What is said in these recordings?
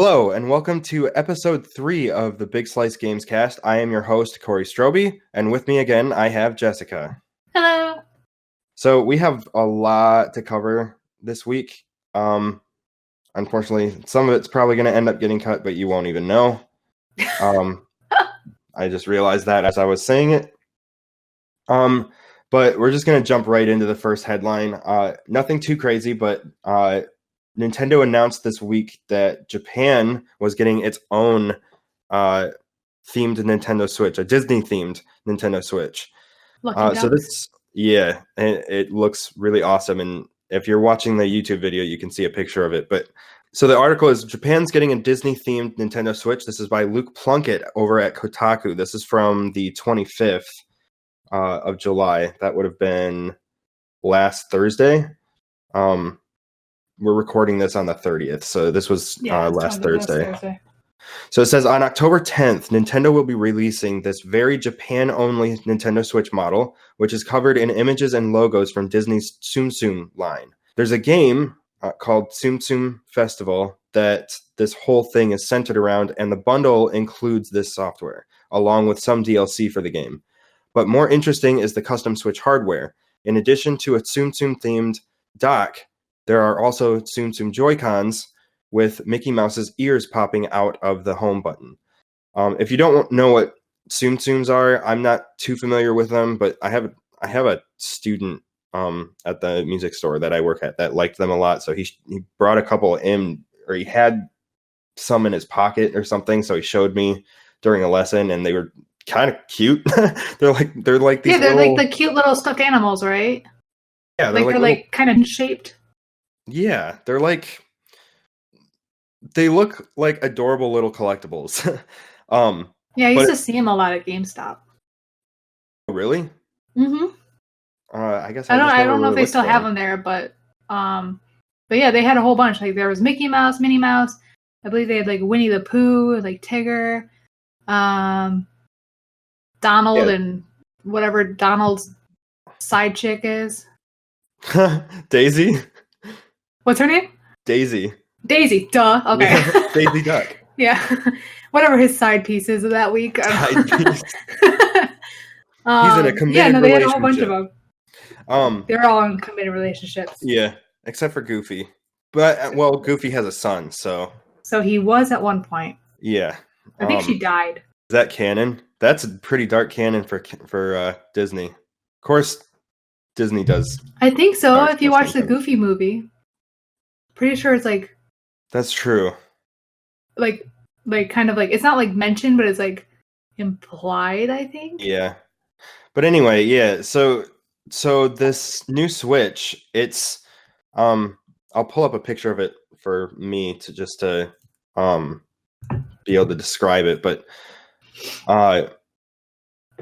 Hello, and welcome to episode 3 of the BigSlice Gamescast. I am your host, Corey Stroby, and with me again, I have Jessica. Hello. So we have a lot to cover this week. Unfortunately, some of it's probably going to end up getting cut, but you won't even know. I just realized that as I was saying it. But we're just going to jump right into the first headline. Nothing too crazy, but Nintendo announced this week that Japan was getting its own themed Nintendo Switch, a Disney-themed Nintendo Switch. So this, it looks really awesome. And if you're watching the YouTube video, you can see a picture of it. But so the article is Japan's getting a Disney-themed Nintendo Switch. This is by Luke Plunkett over at Kotaku. This is from the 25th of July. That would have been last Thursday. We're recording this on the 30th, so this was last Thursday. So it says, on October 10th, Nintendo will be releasing this very Japan-only Nintendo Switch model, which is covered in images and logos from Disney's Tsum Tsum line. There's a game called Tsum Tsum Festival that this whole thing is centered around, and the bundle includes this software, along with some DLC for the game. But more interesting is the custom Switch hardware. In addition to a Tsum Tsum-themed dock, there are also Tsum Tsum Joy-Cons with Mickey Mouse's ears popping out of the home button. If you don't know what Tsum Tsums are, I'm not too familiar with them, but I have a student at the music store that I work at that liked them a lot. So he brought a couple in, or he had some in his pocket or something. So he showed me during a lesson, and they were kind of cute. they're like these. Yeah, they're like the cute little stuffed animals, right? Yeah, they're like kind of shaped. Yeah, they look like adorable little collectibles. Yeah, I used to see them a lot at GameStop. Really? Mm-hmm. I guess I don't know if they still have them there, but yeah, they had a whole bunch. Like there was Mickey Mouse, Minnie Mouse. I believe they had like Winnie the Pooh, like Tigger, Donald, and whatever Donald's side chick is. Daisy. What's her name? Daisy. Daisy, duh. Okay. Yeah, Daisy Duck. Yeah. Whatever his side piece is of that week. Side piece. He's in a committed they had a whole bunch of them. They're all in committed relationships. Yeah, except for Goofy. But, Goofy has a son, so... So he was at one point. Yeah. I think she died. Is that canon? That's a pretty dark canon for Disney. Of course, Disney does. I think so, if you watch the Goofy movie. Pretty sure it's like... That's true. Like kind of like, it's not like mentioned, but it's like implied, I think. Yeah. But anyway, yeah, so this new Switch, it's I'll pull up a picture of it for me to be able to describe it, but I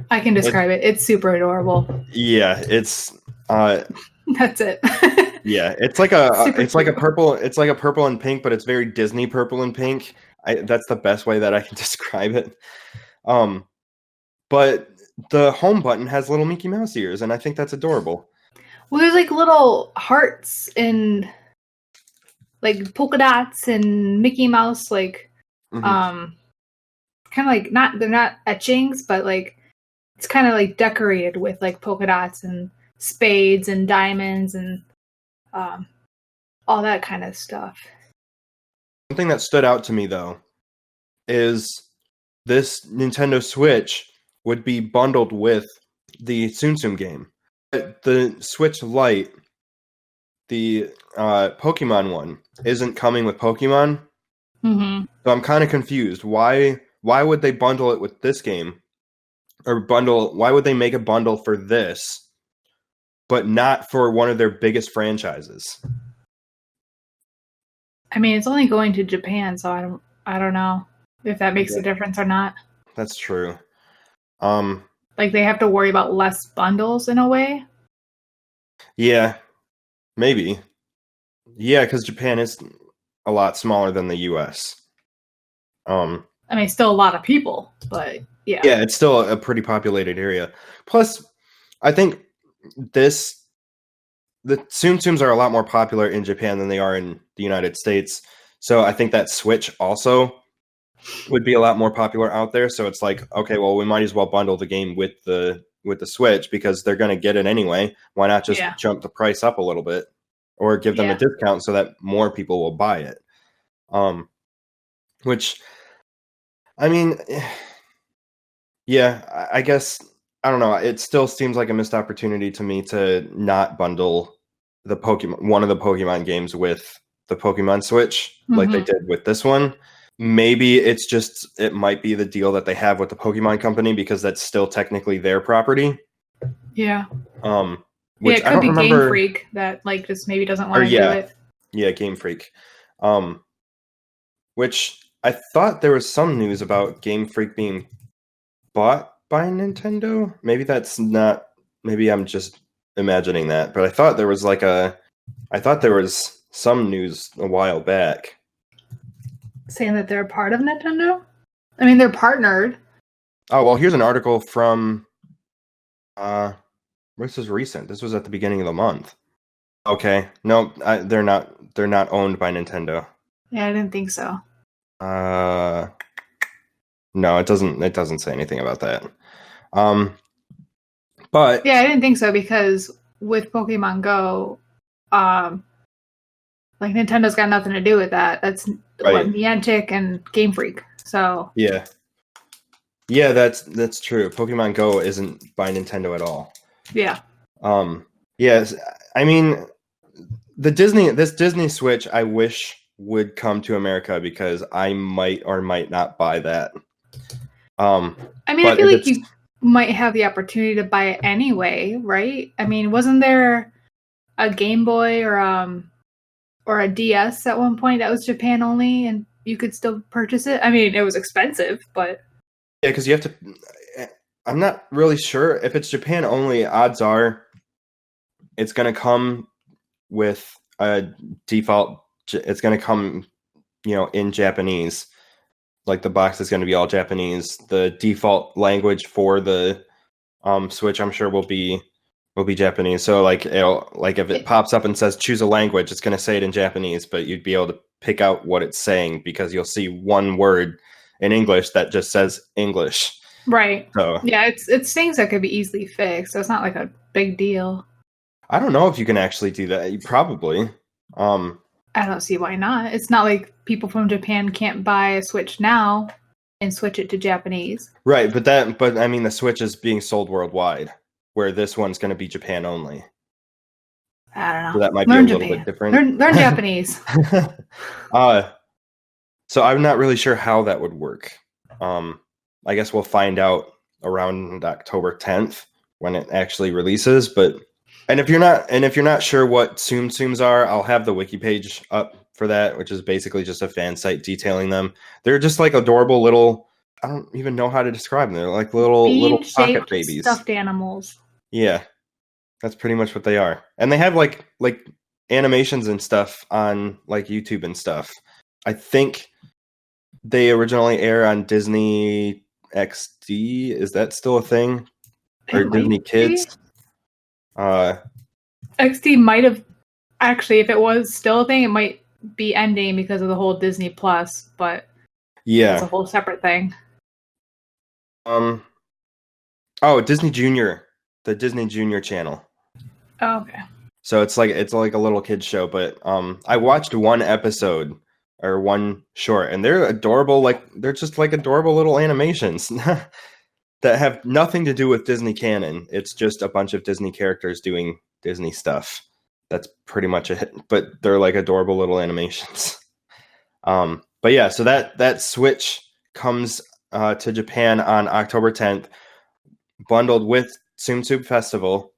can describe it. It's super adorable. Yeah, it's that's it. Yeah, it's like a purple and pink, but it's very Disney purple and pink. That's the best way that I can describe it. But the home button has little Mickey Mouse ears, and I think that's adorable. Well, there's like little hearts and like polka dots and Mickey Mouse, like kind of like they're not etchings, but like it's kind of like decorated with like polka dots and spades and diamonds and all that kind of stuff. Something that stood out to me, though, is this Nintendo Switch would be bundled with the Tsum Tsum game. The Switch Lite, the Pokemon one, isn't coming with Pokemon. Mm-hmm. So I'm kind of confused. Why would they bundle it with this game? Why would they make a bundle for this, but not for one of their biggest franchises? I mean, it's only going to Japan, so I don't know if that makes a difference or not. That's true. Like they have to worry about less bundles in a way. Yeah, maybe. Yeah, because Japan is a lot smaller than the US. I mean, still a lot of people, but yeah. Yeah, it's still a pretty populated area. Plus, I think the Tsum Tsums are a lot more popular in Japan than they are in the United States. So I think that Switch also would be a lot more popular out there. So it's like, okay, well, we might as well bundle the game with the Switch because they're going to get it anyway. Why not just jump the price up a little bit or give them a discount so that more people will buy it? Which, I mean, yeah, I guess, I don't know. It still seems like a missed opportunity to me to not bundle one of the Pokemon games with the Pokemon Switch like they did with this one. Maybe it might be the deal that they have with the Pokemon company because that's still technically their property. Yeah. Which it could be Game Freak that like just maybe doesn't want to do it. Yeah, Game Freak. Which I thought there was some news about Game Freak being bought by Nintendo. Maybe that's not. Maybe I'm just imagining that, but I thought there was some news a while back saying that they're a part of Nintendo. I mean, they're partnered. Oh well, here's an article from. This is recent. This was at the beginning of the month. Okay, no, they're not. They're not owned by Nintendo. Yeah, I didn't think so. No, it doesn't. It doesn't say anything about that. But yeah, I didn't think so because with Pokemon Go, like Nintendo's got nothing to do with that. That's Niantic and Game Freak. So yeah, that's true. Pokemon Go isn't by Nintendo at all. Yeah. Yes, I mean this Disney Switch I wish would come to America because I might or might not buy that. I mean, I feel like you might have the opportunity to buy it anyway, right? I mean, wasn't there a Game Boy or a DS at one point that was Japan only and you could still purchase it? I mean, it was expensive, but yeah, because you have to. I'm not really sure if it's Japan only. Odds are it's going to come with a default. It's going to come, in Japanese. Like the box is going to be all Japanese. The default language for the Switch, I'm sure, will be Japanese. So like if it pops up and says choose a language, it's going to say it in Japanese, but you'd be able to pick out what it's saying because you'll see one word in English that just says English. Right. So yeah, it's things that could be easily fixed. So it's not like a big deal. I don't know if you can actually do that. You probably. I don't see why not. It's not like people from Japan can't buy a Switch now and switch it to Japanese. Right, but I mean the Switch is being sold worldwide, where this one's going to be Japan only. I don't know. So that might be a little bit different. Learn Japanese. So I'm not really sure how that would work. I guess we'll find out around October 10th when it actually releases. And if you're not sure what Tsum Tsums are, I'll have the wiki page up for that, which is basically just a fan site detailing them. They're just like adorable little. I don't even know how to describe them. They're like little pocket babies, stuffed animals. Yeah, that's pretty much what they are. And they have like animations and stuff on like YouTube and stuff. I think they originally air on Disney XD. Is that still a thing? Or Disney Kids? XD might have actually, if it was still a thing, it might be ending because of the whole Disney Plus, but yeah, it's a whole separate thing. Disney Junior, the Disney Junior channel. Oh, okay. So it's like a little kids show, but I watched one episode or one short, and they're adorable. They're just like adorable little animations that have nothing to do with Disney canon. It's just a bunch of Disney characters doing Disney stuff. That's pretty much it. But they're like adorable little animations. But yeah, so that Switch comes to Japan on October 10th, bundled with Tsum Tsum Festival,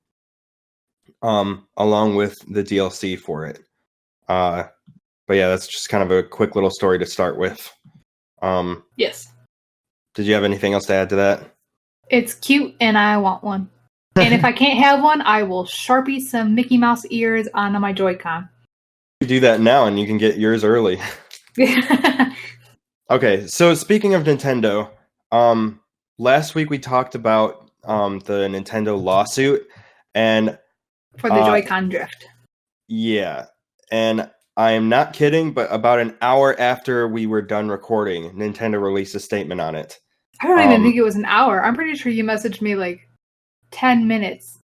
along with the DLC for it. But yeah, that's just kind of a quick little story to start with. Yes. Did you have anything else to add to that? It's cute and I want one. And if I can't have one, I will Sharpie some Mickey Mouse ears onto my Joy-Con. You do that now and you can get yours early. Okay, so speaking of Nintendo, last week we talked about the Nintendo lawsuit and for the Joy-Con drift. Yeah, and I am not kidding, but about an hour after we were done recording, Nintendo released a statement on it. I don't even think it was an hour. I'm pretty sure you messaged me like 10 minutes.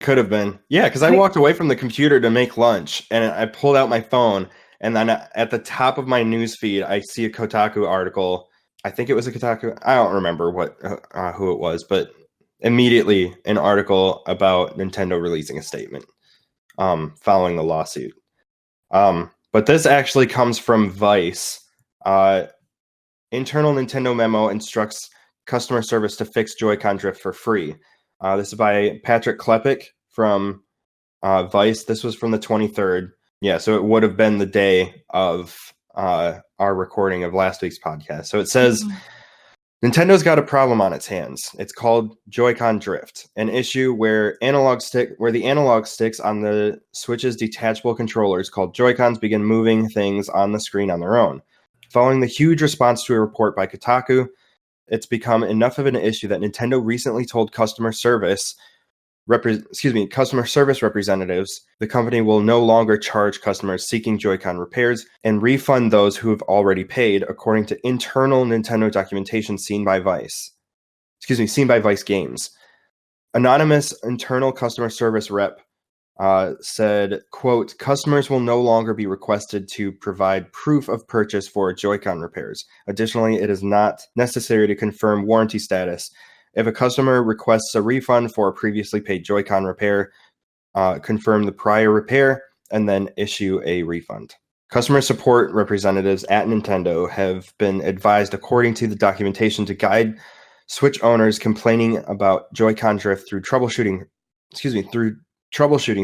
Could have been. Yeah, because I walked away from the computer to make lunch, and I pulled out my phone, and then at the top of my newsfeed, I see a Kotaku article. I think it was a Kotaku. I don't remember who it was, but immediately an article about Nintendo releasing a statement following the lawsuit. But this actually comes from Vice. Internal Nintendo memo instructs customer service to fix Joy-Con drift for free. This is by Patrick Klepek from Vice. This was from the 23rd. Yeah, so it would have been the day of our recording of last week's podcast. So it says, Nintendo's got a problem on its hands. It's called Joy-Con drift, an issue where the analog sticks on the Switch's detachable controllers called Joy-Cons begin moving things on the screen on their own. Following the huge response to a report by Kotaku, it's become enough of an issue that Nintendo recently told customer service representatives the company will no longer charge customers seeking Joy-Con repairs and refund those who have already paid, according to internal Nintendo documentation seen by Vice Games. Anonymous internal customer service rep said, quote, customers will no longer be requested to provide proof of purchase for Joy-Con repairs. Additionally, it is not necessary to confirm warranty status. If a customer requests a refund for a previously paid Joy-Con repair, confirm the prior repair, and then issue a refund. Customer support representatives at Nintendo have been advised, according to the documentation, to guide Switch owners complaining about Joy-Con drift through troubleshooting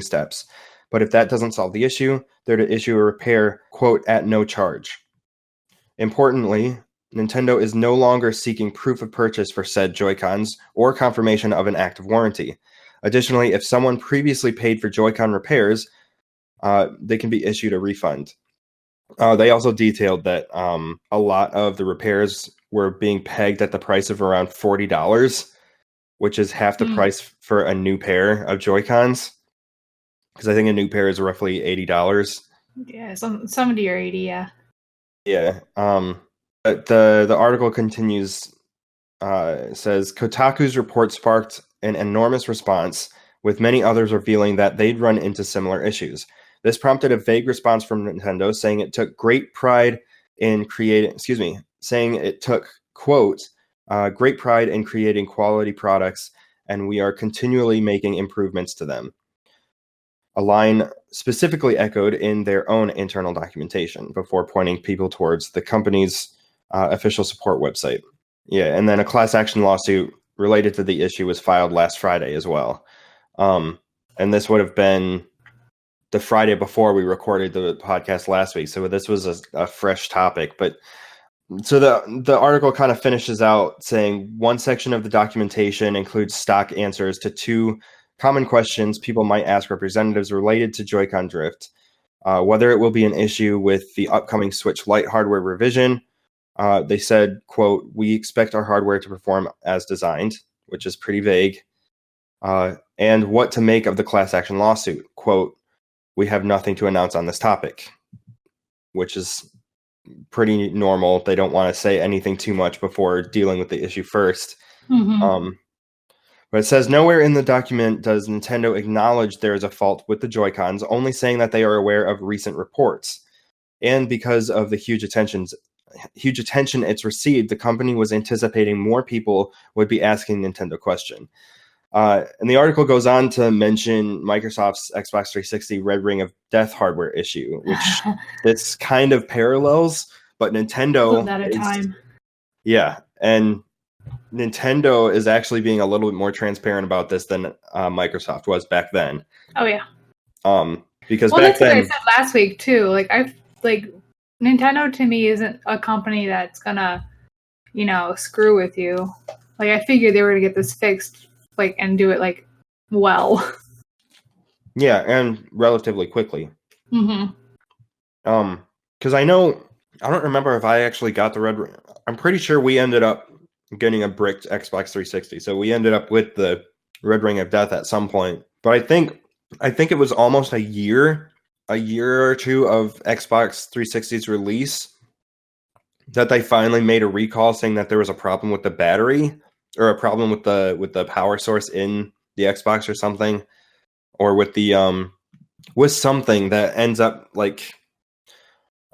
steps. But if that doesn't solve the issue, they're to issue a repair, quote, at no charge. Importantly, Nintendo is no longer seeking proof of purchase for said Joy-Cons or confirmation of an active warranty. Additionally, if someone previously paid for Joy-Con repairs, they can be issued a refund. They also detailed that a lot of the repairs were being pegged at the price of around $40, which is half the price for a new pair of Joy-Cons. Because I think a new pair is roughly $80. Yeah, 70 or 80, yeah. Yeah. But the article continues, says, Kotaku's report sparked an enormous response, with many others revealing that they'd run into similar issues. This prompted a vague response from Nintendo, saying it took great pride in quote, great pride in creating quality products, and we are continually making improvements to them. A line specifically echoed in their own internal documentation before pointing people towards the company's official support website. Yeah, and then a class action lawsuit related to the issue was filed last Friday as well. And this would have been the Friday before we recorded the podcast last week. So this was a fresh topic. But so the article kind of finishes out saying one section of the documentation includes stock answers to two common questions people might ask representatives related to Joy-Con drift. Whether it will be an issue with the upcoming Switch Lite hardware revision. They said, quote, we expect our hardware to perform as designed, which is pretty vague. And what to make of the class action lawsuit. Quote, we have nothing to announce on this topic, which is pretty normal. They don't want to say anything too much before dealing with the issue first. But it says nowhere in the document does Nintendo acknowledge there is a fault with the Joy-Cons, only saying that they are aware of recent reports. And because of the huge attention it's received, the company was anticipating more people would be asking Nintendo question. And the article goes on to mention Microsoft's Xbox 360 Red Ring of Death hardware issue, which this kind of parallels, but Nintendo at a time. Yeah, and Nintendo is actually being a little bit more transparent about this than Microsoft was back then. Oh yeah. Because back then, what I said last week too. Nintendo to me isn't a company that's gonna, screw with you. I figured they were gonna get this fixed, and do it well. Yeah, and relatively quickly. Because I don't remember if I actually got the red. I'm pretty sure we ended up getting a bricked Xbox 360, so we ended up with the Red Ring of Death at some point. But I think it was almost a year a year or two of Xbox 360's release that they finally made a recall saying that there was a problem with the battery or a problem with the power source in the Xbox or something, or with the with something that ends up like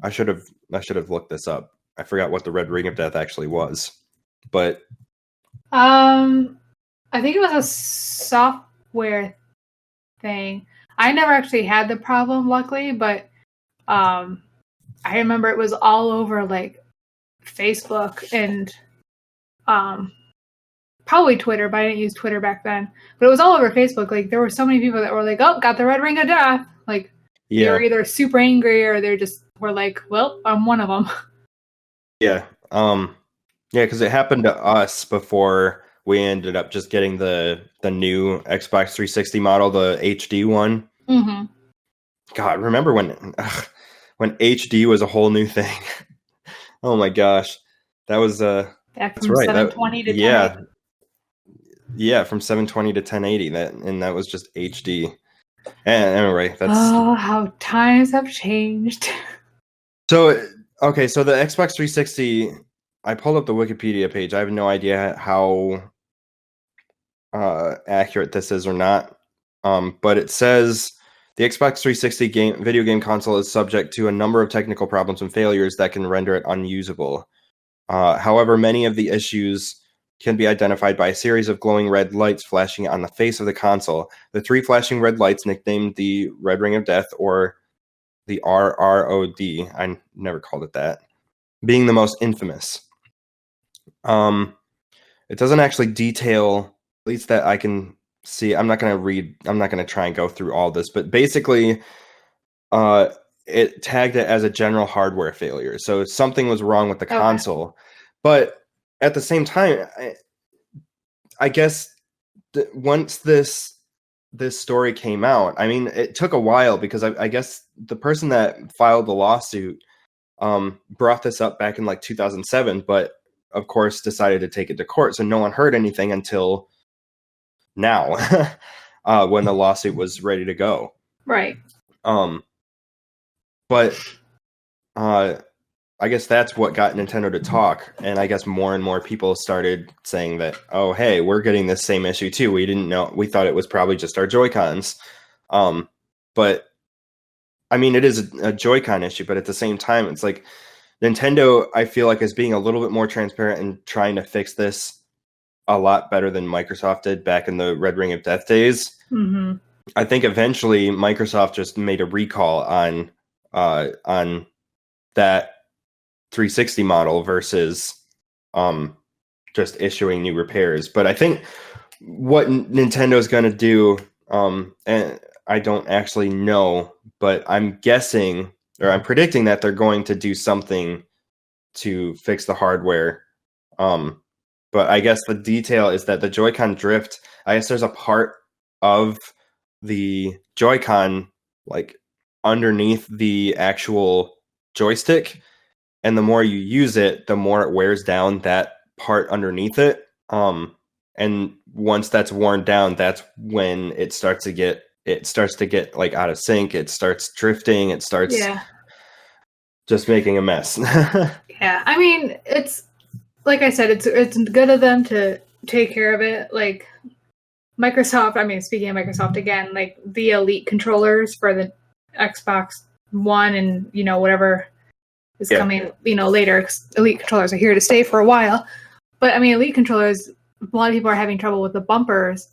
I should have looked this up. I forgot what the Red Ring of Death actually was, but I think it was a software thing. I never actually had the problem, luckily, but I remember it was all over like Facebook and probably Twitter, but I didn't use Twitter back then. But it was all over Facebook. Like there were so many people that were like, "Oh, got the Red Ring of Death!" Like they were either super angry or they just were like, "Well, I'm one of them." Yeah, because it happened to us before we ended up just getting the new Xbox 360 model, the HD one. Mm-hmm. God, remember when HD was a whole new thing? Oh my gosh, that was that's right. 720 to 1080. Yeah, from 720 to 1080. That was just HD. And anyway, that's how times have changed. So okay, so the Xbox 360, I pulled up the Wikipedia page. I have no idea how accurate this is or not. But it says the Xbox 360 video game console is subject to a number of technical problems and failures that can render it unusable. However, many of the issues can be identified by a series of glowing red lights flashing on the face of the console. The three flashing red lights, nicknamed the Red Ring of Death or the RROD, I never called it that, being the most infamous. It doesn't actually detail, at least that I can see. I'm not going to try and go through all this, but basically it tagged it as a general hardware failure. So something was wrong with the console. But at the same time, I guess once this story came out, I mean, it took a while because I guess the person that filed the lawsuit brought this up back in like 2007, but of course decided to take it to court. So no one heard anything until now when the lawsuit was ready to go. Right. But I guess that's what got Nintendo to talk. And I guess more and more people started saying that, oh, hey, we're getting this same issue too. We didn't know. We thought it was probably just our Joy-Cons. But I mean, it is a Joy-Con issue, but at the same time, it's like Nintendo, I feel like, is being a little bit more transparent and trying to fix this a lot better than Microsoft did back in the Red Ring of Death days. Mm-hmm. I think eventually Microsoft just made a recall on that 360 model versus just issuing new repairs. But I think what Nintendo is going to do, and I don't actually know, but I'm guessing, or I'm predicting that they're going to do something to fix the hardware. But I guess the detail is that the Joy-Con drift, I guess there's a part of the Joy-Con like underneath the actual joystick, and the more you use it, the more it wears down that part underneath it. And once that's worn down, that's when it starts to get like out of sync. It starts drifting. It starts just making a mess. Yeah, I mean, it's like I said, it's good of them to take care of it. Like Microsoft, I mean, speaking of Microsoft again, like the Elite controllers for the Xbox One and, whatever is coming, later. Elite controllers are here to stay for a while. But I mean, Elite controllers, a lot of people are having trouble with the bumpers.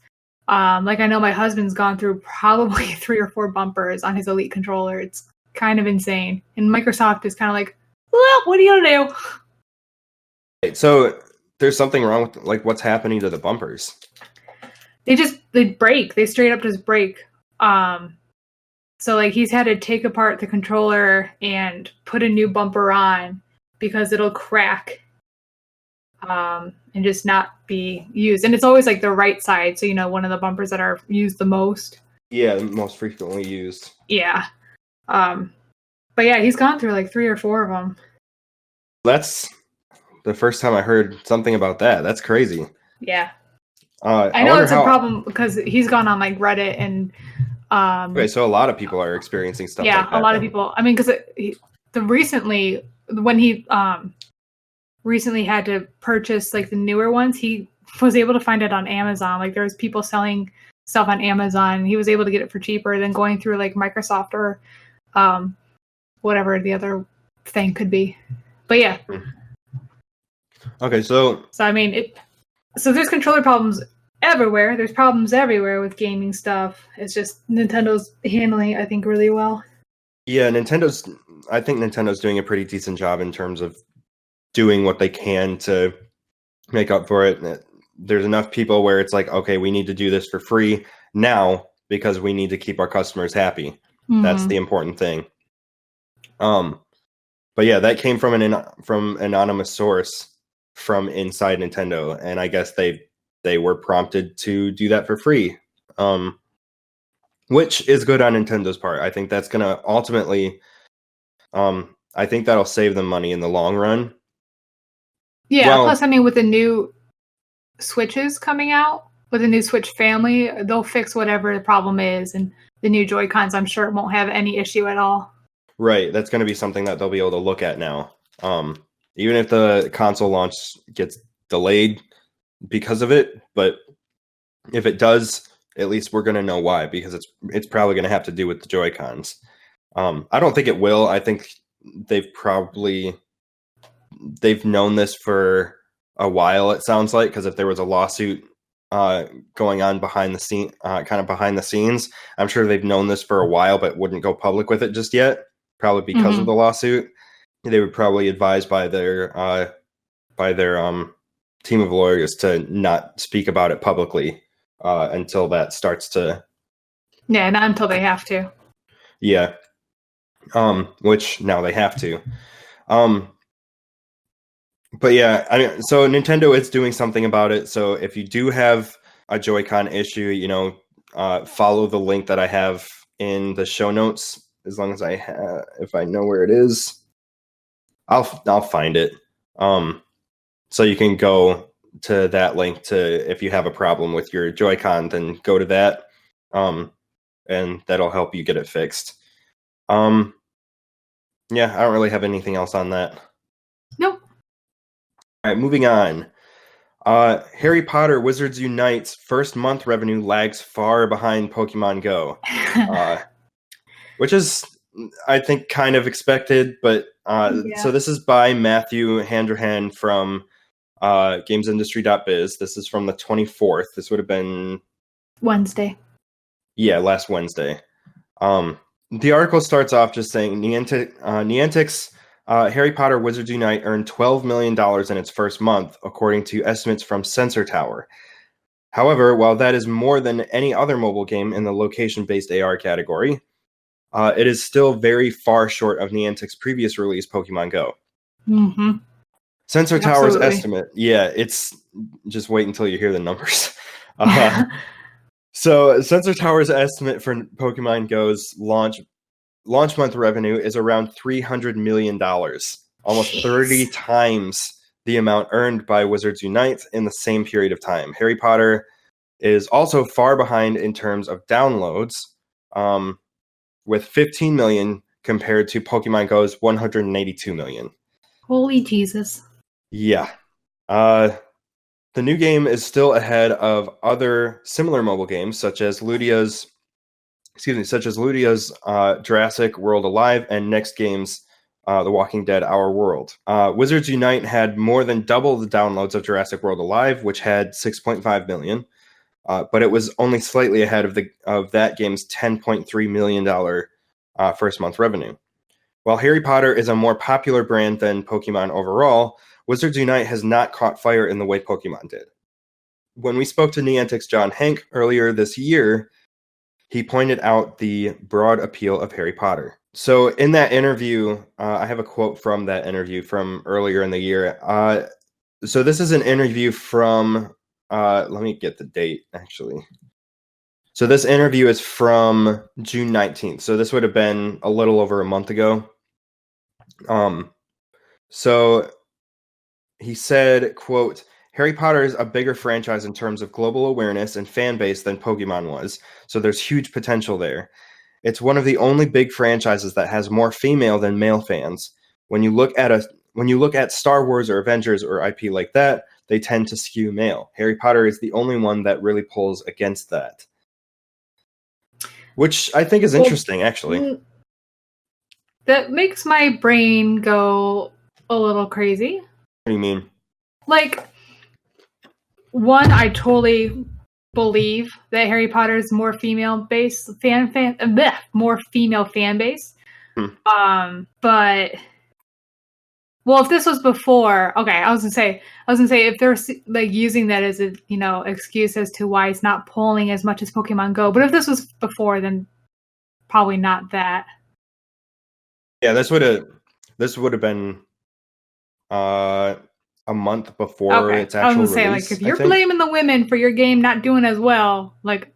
Like I know my husband's gone through probably 3 or 4 bumpers on his Elite controller. It's kind of insane. And Microsoft is kind of like, well, what are you gonna do? So there's something wrong with like what's happening to the bumpers. They break. They straight up just break. So like he's had to take apart the controller and put a new bumper on because it'll crack and just not be used. And it's always like the right side. So, one of the bumpers that are used the most. Yeah, most frequently used. Yeah. But yeah, he's gone through like 3 or 4 of them. That's the first time I heard something about that. That's crazy. Yeah. I know it's a problem because he's gone on like Reddit and Okay, so a lot of people are experiencing stuff like that. Yeah, a lot of people. I mean, because when he recently had to purchase like the newer ones, he was able to find it on Amazon. Like there was people selling stuff on Amazon. He was able to get it for cheaper than going through like Microsoft or whatever the other thing could be. But yeah. Okay, so I mean, so there's controller problems everywhere. There's problems everywhere with gaming stuff. It's just Nintendo's handling it, I think, really well. Yeah, I think Nintendo's doing a pretty decent job in terms of doing what they can to make up for it. There's enough people where it's like, okay, we need to do this for free now because we need to keep our customers happy. Mm-hmm. That's the important thing. But yeah, that came from an anonymous source from inside Nintendo, and I guess they were prompted to do that for free, which is good on Nintendo's part. I think that's going to ultimately, I think that'll save them money in the long run. Yeah, plus, I mean, with the new Switches coming out, with the new Switch family, they'll fix whatever the problem is, and the new Joy-Cons, I'm sure, won't have any issue at all. Right, that's going to be something that they'll be able to look at now. Even if the console launch gets delayed because of it, but if it does, at least we're going to know why, because it's probably going to have to do with the Joy-Cons. I don't think it will. I think they've known this for a while, it sounds like, because if there was a lawsuit going on behind the scenes, I'm sure they've known this for a while, but wouldn't go public with it just yet, probably because of the lawsuit. They would probably advise by their team of lawyers to not speak about it publicly until that starts to. Yeah, not until they have to. Yeah. Which now they have to. But yeah, I mean, so Nintendo is doing something about it. So if you do have a Joy-Con issue, follow the link that I have in the show notes. As long as if I know where it is, I'll find it. So you can go to that link to, if you have a problem with your Joy-Con, then go to that, and that'll help you get it fixed. Yeah, I don't really have anything else on that. Nope. All right, moving on. Harry Potter Wizards Unite's first month revenue lags far behind Pokemon Go, which is, I think, kind of expected. But So this is by Matthew Handrahan from GamesIndustry.biz. This is from the 24th. This would have been Wednesday. Yeah, last Wednesday. The article starts off just saying Niantic's Harry Potter Wizards Unite earned $12 million in its first month, according to estimates from Sensor Tower. However, while that is more than any other mobile game in the location-based AR category, it is still very far short of Niantic's previous release, Pokemon Go. Mm-hmm. Sensor Tower's estimate, it's just wait until you hear the numbers. So Sensor Tower's estimate for Pokemon Go's launch month revenue is around $300 million, almost 30 times the amount earned by Wizards Unite in the same period of time. Harry Potter is also far behind in terms of downloads, with 15 million compared to Pokemon Go's 182 million. Holy Jesus. Yeah. The new game is still ahead of other similar mobile games, such as Ludia's Jurassic World Alive and Next Game's The Walking Dead Our World. Wizards Unite had more than double the downloads of Jurassic World Alive, which had 6.5 million, but it was only slightly ahead of that game's $10.3 million first month revenue. While Harry Potter is a more popular brand than Pokemon overall, Wizards Unite has not caught fire in the way Pokemon did. When we spoke to Niantic's John Hank earlier this year, he pointed out the broad appeal of Harry Potter. So in that interview, I have a quote from that interview from earlier in the year. So this is an interview from, let me get the date, actually. So this interview is from June 19th. So this would have been a little over a month ago. So he said, quote, Harry Potter is a bigger franchise in terms of global awareness and fan base than Pokemon was, so there's huge potential there. It's one of the only big franchises that has more female than male fans. When you look at Star Wars or Avengers or IP like that, they tend to skew male. Harry Potter is the only one that really pulls against that. Which I think is interesting, actually. That makes my brain go a little crazy. What do you mean? Like, one, I totally believe that Harry Potter is more female more female fan base. But well, if this was before, okay, I was gonna say if they're like using that as a excuse as to why it's not pulling as much as Pokemon Go, but if this was before, then probably not that. Yeah, this would have been a month before its actual release. I was gonna say, like, if you're blaming the women for your game not doing as well, like,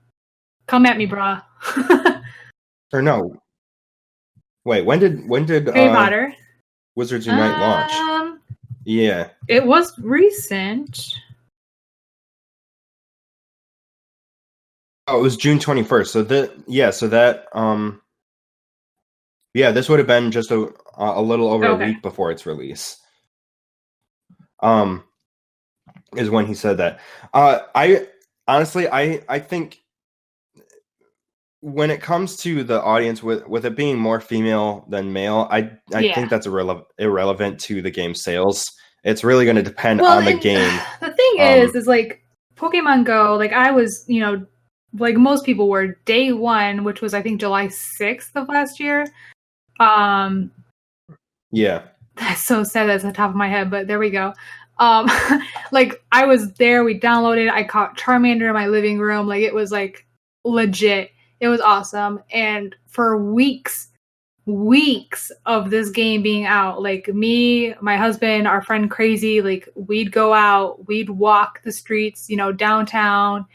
come at me, brah. Or no. Wait, when did Harry Potter Wizards Unite launch? Yeah. It was recent. Oh, it was June 21st. So this would have been just a little over a week before its release. Is when he said that. I honestly think when it comes to the audience with it being more female than male, I think that's irrelevant to the game sales. It's really going to depend on the game. The thing is like Pokemon Go, like I was, like most people were day one, which was I think July 6th of last year. Yeah. That's so sad that's on top of my head, but there we go. Like I was there, we downloaded, I caught Charmander in my living room, like it was like legit. It was awesome. And for weeks of this game being out, like me, my husband, our friend Crazy, like we'd go out, we'd walk the streets, downtown,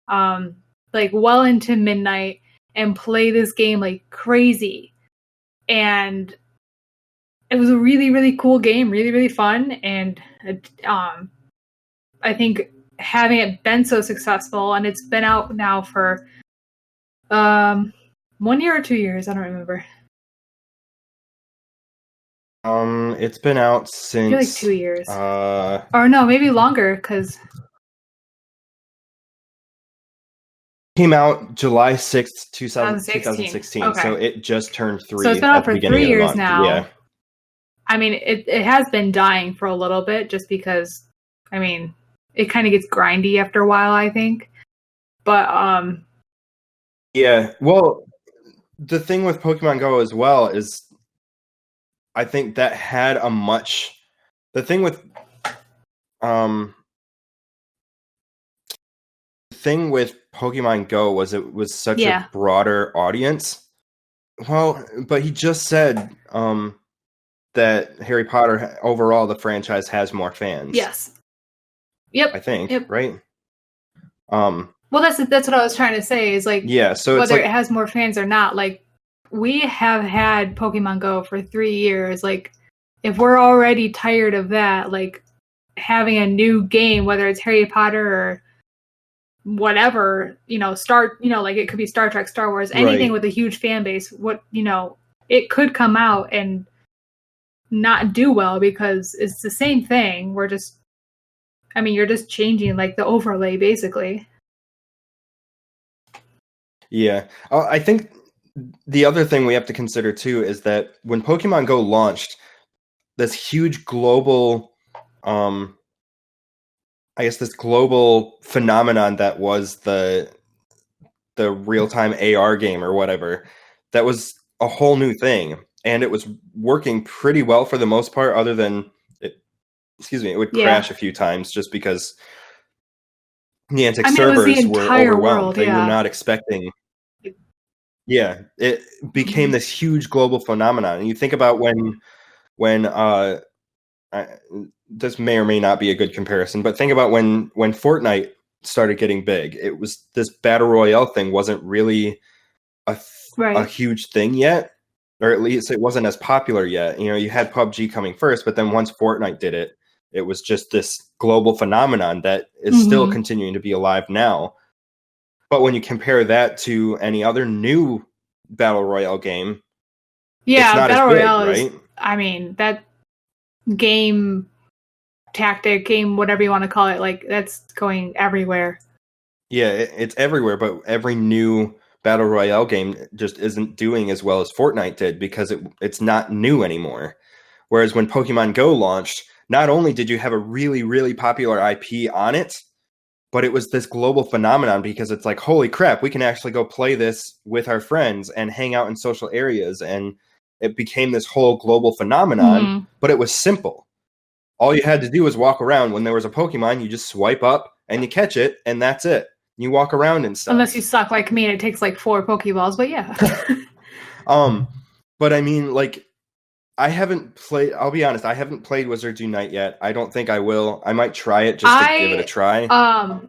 like well into midnight and play this game like crazy. And it was a really, really cool game, really, really fun. And I think having it been so successful, and it's been out now for 1 year or 2 years, I don't remember. It's been out since I feel like 2 years. Or no, maybe longer, because came out July 6th, 2016. Okay. So it just turned 3. So it's been out for 3 years now. Yeah. I mean, it has been dying for a little bit, just because, I mean, it kind of gets grindy after a while, I think. But yeah, well, the thing with Pokemon Go as well is I think that had the thing with Pokemon Go was it was such a broader audience. Well, but he just said that Harry Potter overall, the franchise has more fans. Yes. Yep. I think. Yep. Right. Well, that's what I was trying to say. Is like, so whether it has more fans or not, like we have had Pokemon Go for 3 years. Like, if we're already tired of that, like having a new game, whether it's Harry Potter or whatever, like it could be Star Trek, Star Wars, anything with a huge fan base. It could come out and not do well because it's the same thing. You're just changing like the overlay basically. Yeah. I think the other thing we have to consider too is that when Pokemon Go launched, this huge global, this global phenomenon that was the real-time AR game or whatever, that was a whole new thing. And it was working pretty well for the most part, other than it would crash a few times just because Niantic servers were overwhelmed. They were not expecting. Yeah, it became this huge global phenomenon. And you think about when this may or may not be a good comparison, but think about when Fortnite started getting big. It was this battle royale thing wasn't really a huge thing yet, or at least it wasn't as popular yet. You had PUBG coming first, but then once Fortnite did it, It was just this global phenomenon that is still continuing to be alive now. But when you compare that to any other new Battle Royale game, it's not Battle as big, Royale right? I mean, that game tactic, game, whatever you want to call it, like that's going everywhere. Yeah, it's everywhere, but every new Battle Royale game just isn't doing as well as Fortnite did because it's not new anymore. Whereas when Pokemon Go launched, not only did you have a really, really popular IP on it, but it was this global phenomenon because it's like, holy crap, we can actually go play this with our friends and hang out in social areas. And it became this whole global phenomenon, but it was simple. All you had to do was walk around. When there was a Pokemon, you just swipe up and you catch it, and that's it. You walk around and stuff. Unless you suck like me and it takes like 4 Pokeballs, but yeah. But I mean, like, I haven't played, I'll be honest, I haven't played Wizards Unite yet. I don't think I will. I might try it just to give it a try.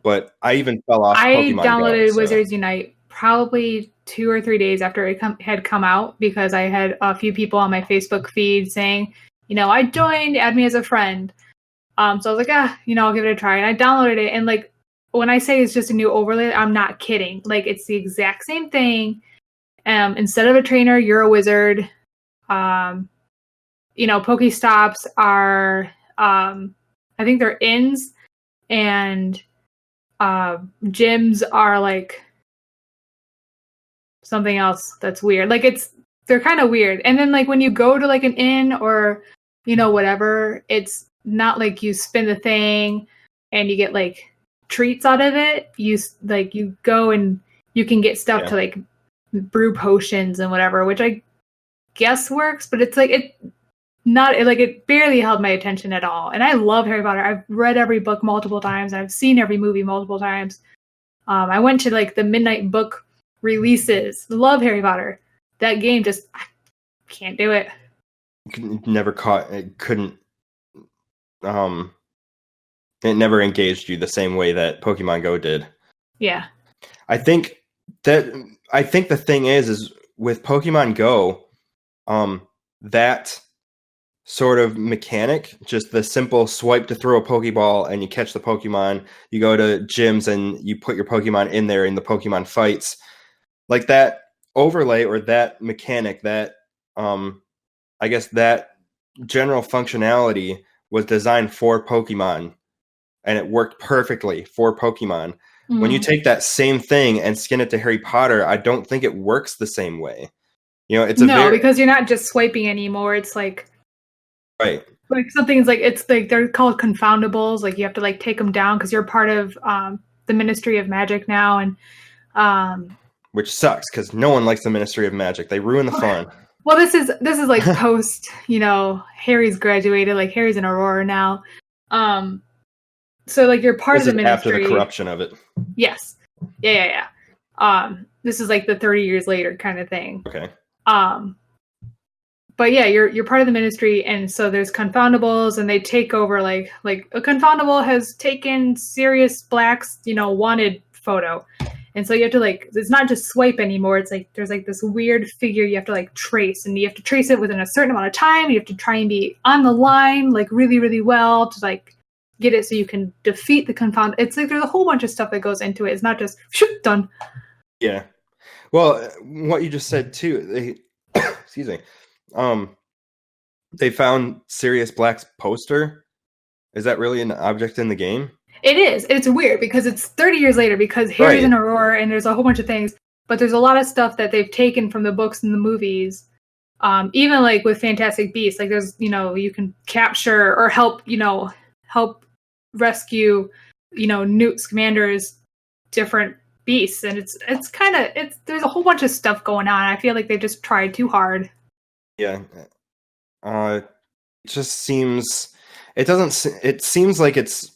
But I even fell off Pokemon Go. I downloaded Wizards Unite probably 2 or 3 days after it had come out because I had a few people on my Facebook feed saying, I joined, add me as a friend. So I was like, I'll give it a try. And I downloaded it. And like, when I say it's just a new overlay, I'm not kidding. Like, it's the exact same thing. Instead of a trainer, you're a wizard. Pokestops are, I think they're inns, and gyms are like something else that's weird. Like, they're kind of weird. And then like when you go to like an inn or, whatever, it's not like you spin the thing and you get like treats out of it. You go and you can get stuff to like brew potions and whatever, which I guess works, but it's like it barely held my attention at all. And I love Harry Potter. I've read every book multiple times. I've seen every movie multiple times. I went to like the midnight book releases. Love Harry Potter. That game just, I can't do it. Never caught it. Couldn't. It never engaged you the same way that Pokemon Go did. Yeah. I think the thing is with Pokemon Go, that sort of mechanic, just the simple swipe to throw a Pokeball and you catch the Pokemon, you go to gyms and you put your Pokemon in there in the Pokemon fights, like that overlay or that mechanic, that I guess that general functionality was designed for Pokemon and it worked perfectly for Pokemon. When you take that same thing and skin it to Harry Potter, I don't think it works the same way. Because you're not just swiping anymore. It's like, right. Like something's like, it's like, they're called confoundables. Like you have to like take them down because you're part of the Ministry of Magic now. And which sucks because no one likes the Ministry of Magic. They ruin the fun. Well, this is like post, Harry's graduated, like Harry's an Aurora now. So like you're part of the Ministry. After the corruption of it. Yes. Yeah. This is like the 30 years later kind of thing. Okay. But yeah, you're part of the Ministry, and so there's confoundables, and they take over like a confoundable has taken Sirius Black's wanted photo, and so you have to like, it's not just swipe anymore. It's like there's like this weird figure you have to like trace, and you have to trace it within a certain amount of time. You have to try and be on the line like really, really well to like get it so you can defeat the confound. It's like there's a whole bunch of stuff that goes into it. It's not just done. Yeah. Well, what you just said too, excuse me. They found Sirius Black's poster. Is that really an object in the game? It is. It's weird because it's 30 years later because Harry's an Aurora and there's a whole bunch of things, but there's a lot of stuff that they've taken from the books and the movies. Even like with Fantastic Beasts, like there's, you can capture or help rescue, Newt Scamander's different beasts. And it's there's a whole bunch of stuff going on. I feel like they just tried too hard. Yeah. It just seems, it seems like it's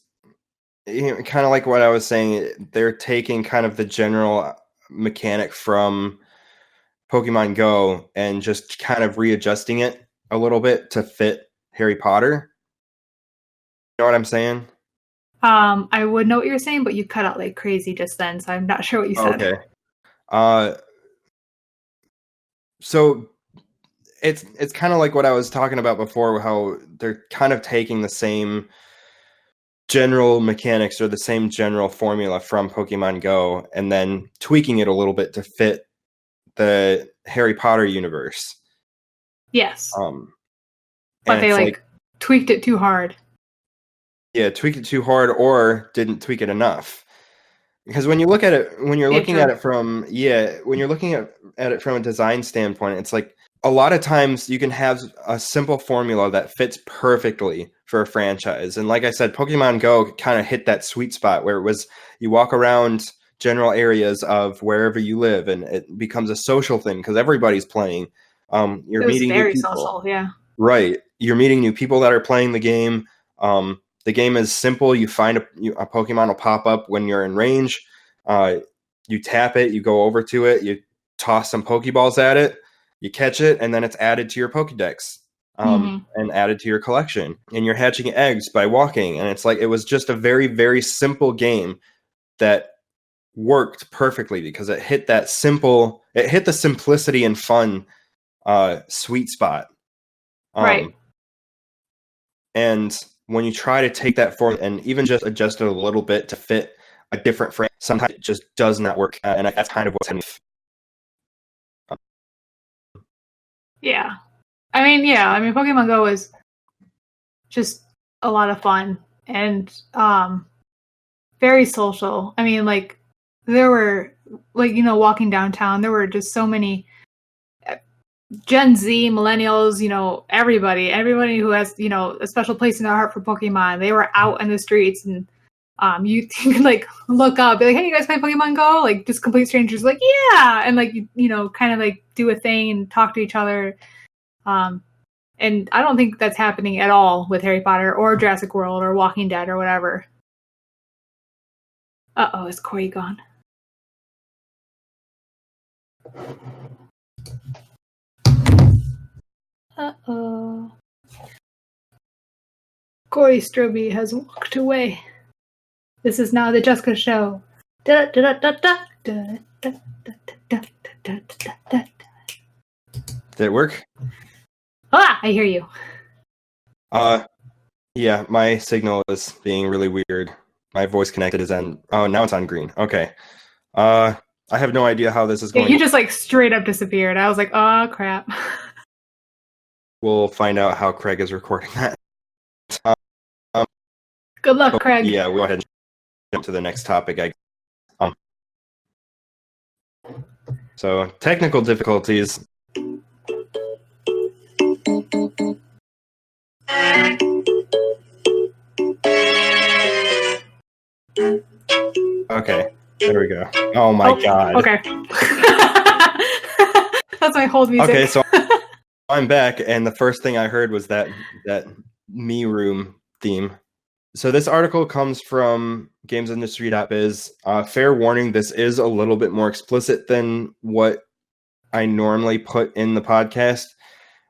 kind of like what I was saying. They're taking kind of the general mechanic from Pokemon Go and just kind of readjusting it a little bit to fit Harry Potter. You know what I'm saying? I would know what you're saying, but you cut out like crazy just then, so I'm not sure what you said. Okay. So it's kind of like what I was talking about before, how they're kind of taking the same general mechanics or the same general formula from Pokemon Go and then tweaking it a little bit to fit the Harry Potter universe. Yes. But they tweaked it too hard. Yeah, tweaked it too hard or didn't tweak it enough. Because when you look at it, when you're looking at it from a design standpoint, it's like a lot of times you can have a simple formula that fits perfectly for a franchise. And like I said, Pokemon Go kind of hit that sweet spot where it was you walk around general areas of wherever you live and it becomes a social thing because everybody's playing. You're meeting new people. Social, yeah. Right. You're meeting new people that are playing the game. The game is simple. You find a Pokemon will pop up when you're in range. You tap it, you go over to it, you toss some Pokeballs at it, you catch it, and then it's added to your Pokedex and added to your collection. And you're hatching eggs by walking. And it's like it was just a very, very simple game that worked perfectly because it hit the simplicity and fun sweet spot. Right. And when you try to take that form and even just adjust it a little bit to fit a different frame, sometimes it just does not work. And that's kind of what's happening. Yeah. I mean, Pokemon Go is just a lot of fun and very social. I mean, like, there were, like, walking downtown, there were just so many Gen Z, millennials, everybody who has, a special place in their heart for Pokemon. They were out in the streets and you can like look up, be like, hey, you guys play Pokemon Go? Like just complete strangers like, yeah. And like, kind of like do a thing and talk to each other. And I don't think that's happening at all with Harry Potter or Jurassic World or Walking Dead or whatever. Uh-oh, is Corey gone? Uh-oh. Corey Stroby has walked away. This is now the Jessica Show. Did it work? Ah, I hear you. Yeah, my signal is being really weird. My voice connected is on. Oh, now it's on green. Okay. I have no idea how this is going. You just like straight up disappeared. I was like, oh crap. We'll find out how Craig is recording that. Good luck, Craig. Yeah, we'll go ahead and jump to the next topic. So, technical difficulties. Okay, there we go. Oh my god. Okay. That's my hold music. Okay, so I'm back, and the first thing I heard was that Me Room theme. So this article comes from gamesindustry.biz. Fair warning, this is a little bit more explicit than what I normally put in the podcast.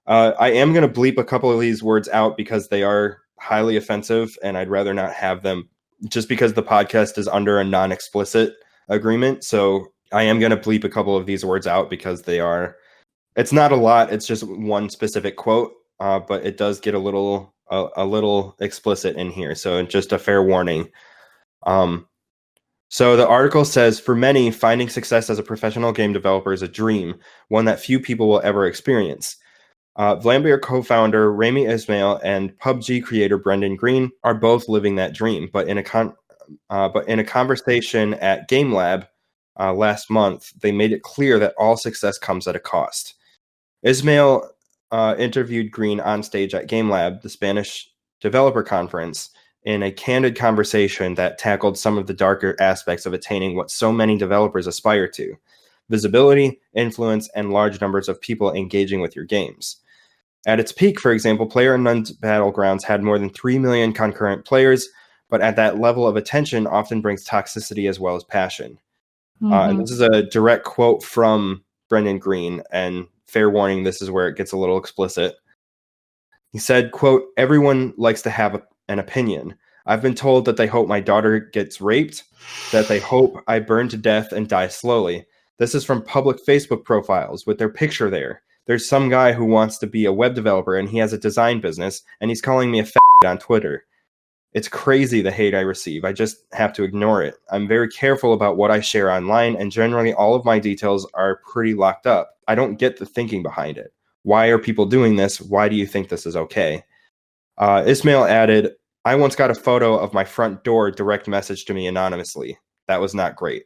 I am going to bleep a couple of these words out because they are highly offensive, and I'd rather not have them just because the podcast is under a non-explicit agreement. So I am going to bleep a couple of these words out because it's not a lot. It's just one specific quote, but it does get a little explicit in here. So just a fair warning. So the article says, for many, finding success as a professional game developer is a dream, one that few people will ever experience. Vlambeer co-founder Rami Ismail and PUBG creator Brendan Greene are both living that dream. But in a conversation at Game Lab last month, they made it clear that all success comes at a cost. Ismail interviewed Greene on stage at Game Lab, the Spanish developer conference, in a candid conversation that tackled some of the darker aspects of attaining what so many developers aspire to: visibility, influence, and large numbers of people engaging with your games. At its peak, for example, PlayerUnknown's Battlegrounds had more than 3 million concurrent players, but at that level of attention often brings toxicity as well as passion. And this is a direct quote from Brendan Greene, and fair warning, this is where it gets a little explicit. He said, quote, "Everyone likes to have an opinion. I've been told that they hope my daughter gets raped, that they hope I burn to death and die slowly. This is from public Facebook profiles with their picture there. There's some guy who wants to be a web developer and he has a design business and he's calling me a fat on Twitter. It's crazy the hate I receive. I just have to ignore it. I'm very careful about what I share online, and generally all of my details are pretty locked up. I don't get the thinking behind it. Why are people doing this? Why do you think this is okay? Ismail added, I once got a photo of my front door direct message to me anonymously. That was not great.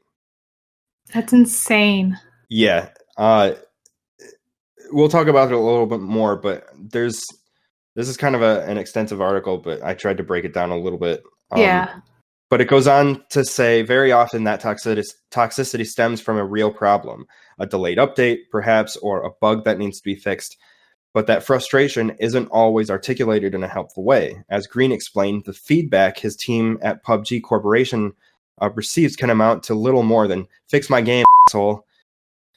That's insane. Yeah. We'll talk about it a little bit more, but this is kind of an extensive article, but I tried to break it down a little bit. Yeah. But it goes on to say very often that toxicity stems from a real problem, a delayed update, perhaps, or a bug that needs to be fixed. But that frustration isn't always articulated in a helpful way. As Greene explained, the feedback his team at PUBG Corporation receives can amount to little more than, fix my game, asshole.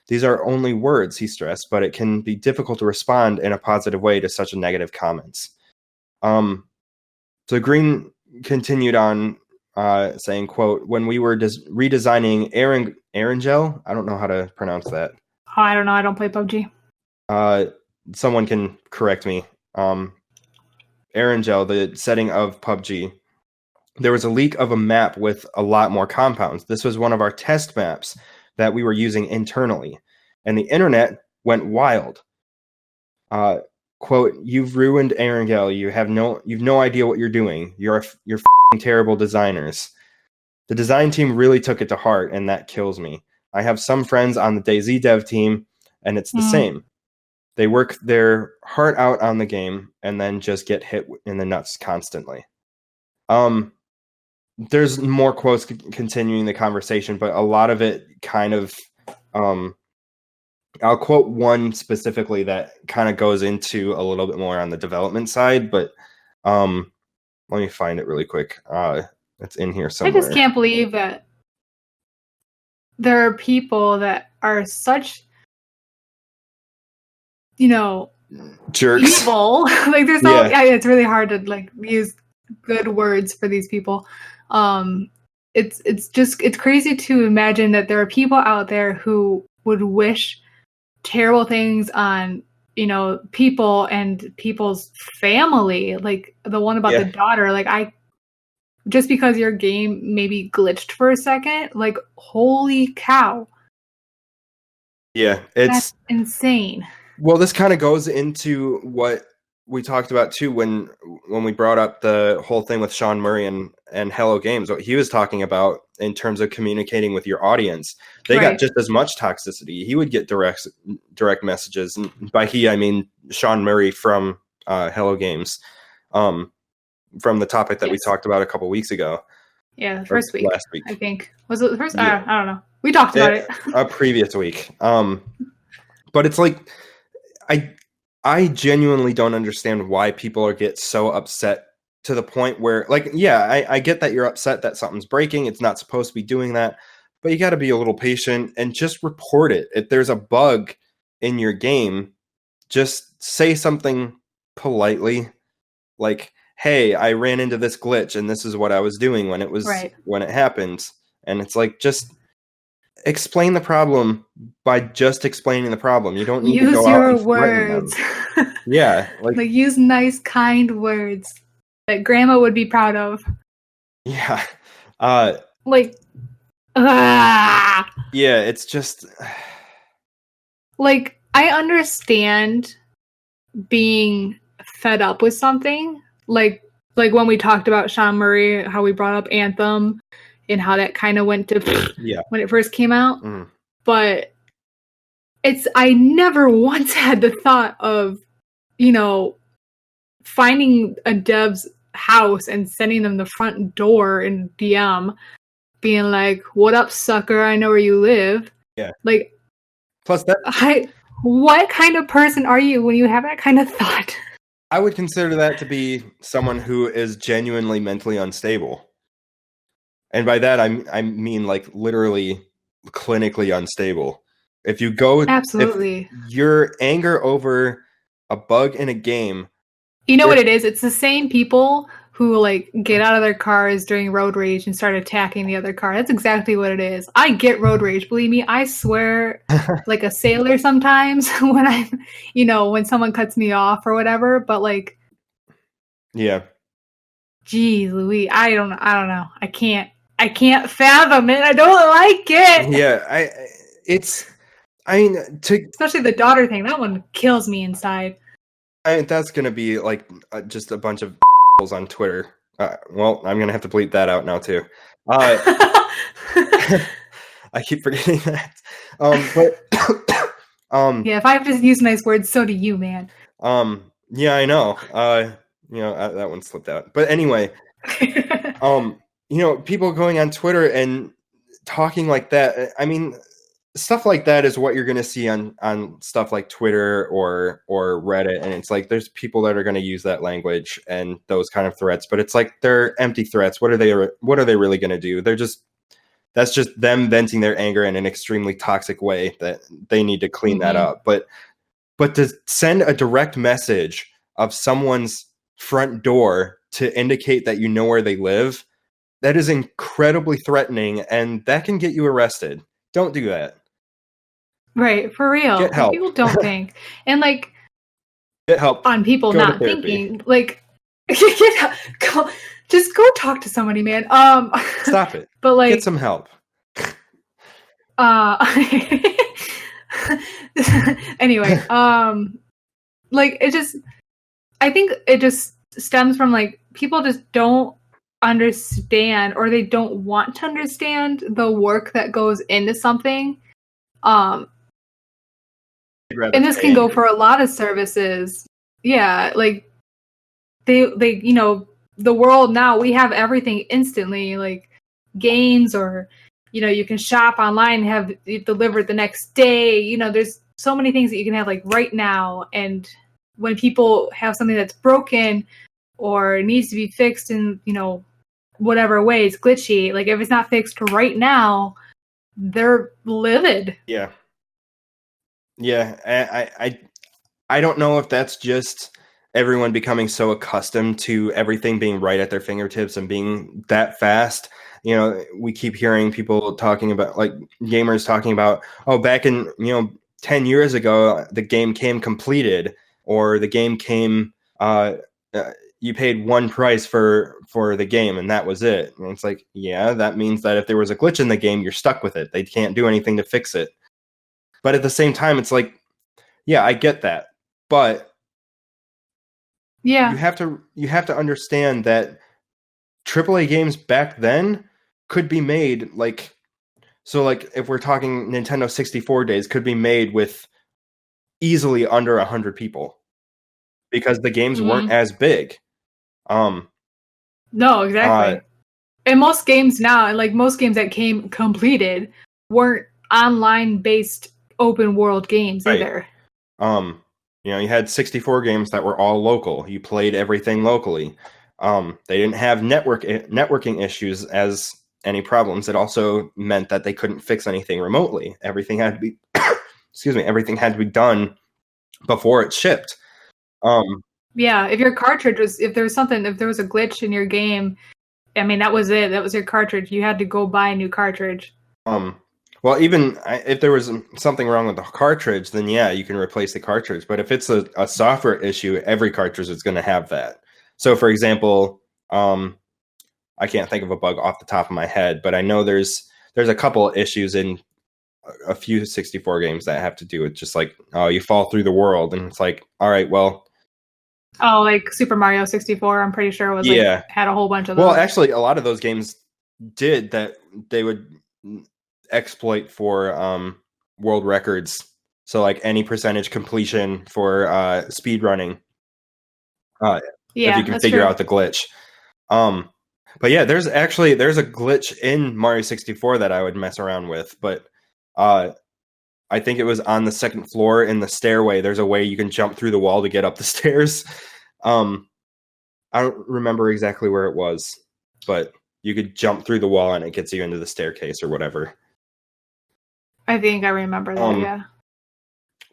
These are only words, he stressed, but it can be difficult to respond in a positive way to such a negative comments. So Greene continued on saying, quote, when we were redesigning Erangel, I don't know how to pronounce that. Oh, I don't know. I don't play PUBG. Someone can correct me. Erangel, the setting of PUBG, there was a leak of a map with a lot more compounds. This was one of our test maps that we were using internally, and the internet went wild. Quote, you've ruined Erangel. You've no idea what you're doing. You're f***ing terrible designers. The design team really took it to heart, and that kills me. I have some friends on the DayZ dev team, and it's the same. They work their heart out on the game and then just get hit in the nuts constantly. There's more quotes continuing the conversation, but a lot of it kind of, I'll quote one specifically that kind of goes into a little bit more on the development side, but let me find it really quick. It's in here somewhere. I just can't believe that there are people that are such, jerks, evil. Like there's no, it's really hard to like use good words for these people. It's crazy to imagine that there are people out there who would wish terrible things on people and people's family, like the one about the daughter. Like just because your game maybe glitched for a second, like holy cow. That's insane. Well, this kind of goes into what we talked about too when we brought up the whole thing with Sean Murray and Hello Games. What he was talking about in terms of communicating with your audience, they got just as much toxicity. He would get direct messages, and by he I mean Sean Murray from Hello Games, from the topic that we talked about a couple weeks ago. Yeah, the first week. Last week, I think. Was it the first? I don't know. We talked about it a previous week. But it's like I genuinely don't understand why people get so upset to the point where, like, I get that you're upset that something's breaking. It's not supposed to be doing that, but you got to be a little patient and just report it. If there's a bug in your game, just say something politely, like, hey, I ran into this glitch and this is what I was doing when it happened. And it's like, just explain the problem by just explaining the problem. You don't need to go out and words. Yeah, like use nice, kind words that grandma would be proud of. Yeah. It's just like, I understand being fed up with something, like when we talked about Sean Murray, how we brought up Anthem and how that kind of went to when it first came out. But I never once had the thought of finding a dev's house and sending them the front door in DM, being like, what up, sucker, I know where you live. Like, plus that what kind of person are you when you have that kind of thought? I would consider that to be someone who is genuinely mentally unstable. And by that I mean like literally clinically unstable. If you go absolutely, if your anger over a bug in a game, what it is? It's the same people who like get out of their cars during road rage and start attacking the other car. That's exactly what it is. I get road rage, believe me. I swear like a sailor sometimes when I'm, when someone cuts me off or whatever. But like, Geez, Louis, I don't know. I can't fathom it. I don't like it. Yeah, especially the daughter thing. That one kills me inside. That's gonna be like just a bunch of on Twitter. Well, I'm gonna have to bleep that out now too. I keep forgetting that. Yeah, if I have to use nice words, so do you, man. Yeah, I know. That one slipped out. But anyway, people going on Twitter and talking like that. I mean, stuff like that is what you're going to see on stuff like Twitter or Reddit, and it's like there's people that are going to use that language and those kind of threats, but it's like they're empty threats. What are they really going to do? That's just them venting their anger in an extremely toxic way that they need to clean that up. But to send a direct message of someone's front door to indicate that you know where they live, that is incredibly threatening, and that can get you arrested. Don't do that. Right, for real. Get help. People don't think. And like get help on people go not thinking. Like just go talk to somebody, man. Stop it. But like get some help. Anyway, like I think it just stems from like people just don't understand, or they don't want to understand the work that goes into something. And this can go for a lot of services. Yeah, like they the world now, we have everything instantly, like games, or you can shop online and have it delivered the next day. There's so many things that you can have like right now. And when people have something that's broken or needs to be fixed in, whatever way, it's glitchy. Like if it's not fixed right now, they're livid. Yeah. I don't know if that's just everyone becoming so accustomed to everything being right at their fingertips and being that fast. We keep hearing people talking about, like gamers talking about, oh, back in 10 years ago the game came completed, or the game came you paid one price for the game and that was it. And it's like, yeah, that means that if there was a glitch in the game, you're stuck with it. They can't do anything to fix it. But at the same time, it's like, yeah, I get that, but yeah, you have to understand that AAA games back then could be made like if we're talking Nintendo 64 days, could be made with easily under 100 people because the games weren't as big. No, exactly. And most games now, and like most games that came completed, weren't online based open world games either. You had 64 games that were all local. You played everything locally. They didn't have networking issues as any problems. It also meant that they couldn't fix anything remotely. Everything had to be everything had to be done before it shipped. Yeah, if there was a glitch in your game, I mean, that was it. That was your cartridge. You had to go buy a new cartridge. Well, even if there was something wrong with the cartridge, then yeah, you can replace the cartridge. But if it's a software issue, every cartridge is going to have that. So, for example, I can't think of a bug off the top of my head, but I know there's a couple of issues in a few 64 games that have to do with just like, oh, you fall through the world, and it's like, all right, well. Oh, like Super Mario 64, I'm pretty sure was had a whole bunch of those. Well, actually, a lot of those games did that. They would exploit for world records. So like any percentage completion for speed running. If you can figure out the glitch. But yeah, there's a glitch in Mario 64 that I would mess around with, but I think it was on the second floor in the stairway. There's a way you can jump through the wall to get up the stairs. I don't remember exactly where it was, but you could jump through the wall and it gets you into the staircase or whatever. I think I remember that, yeah.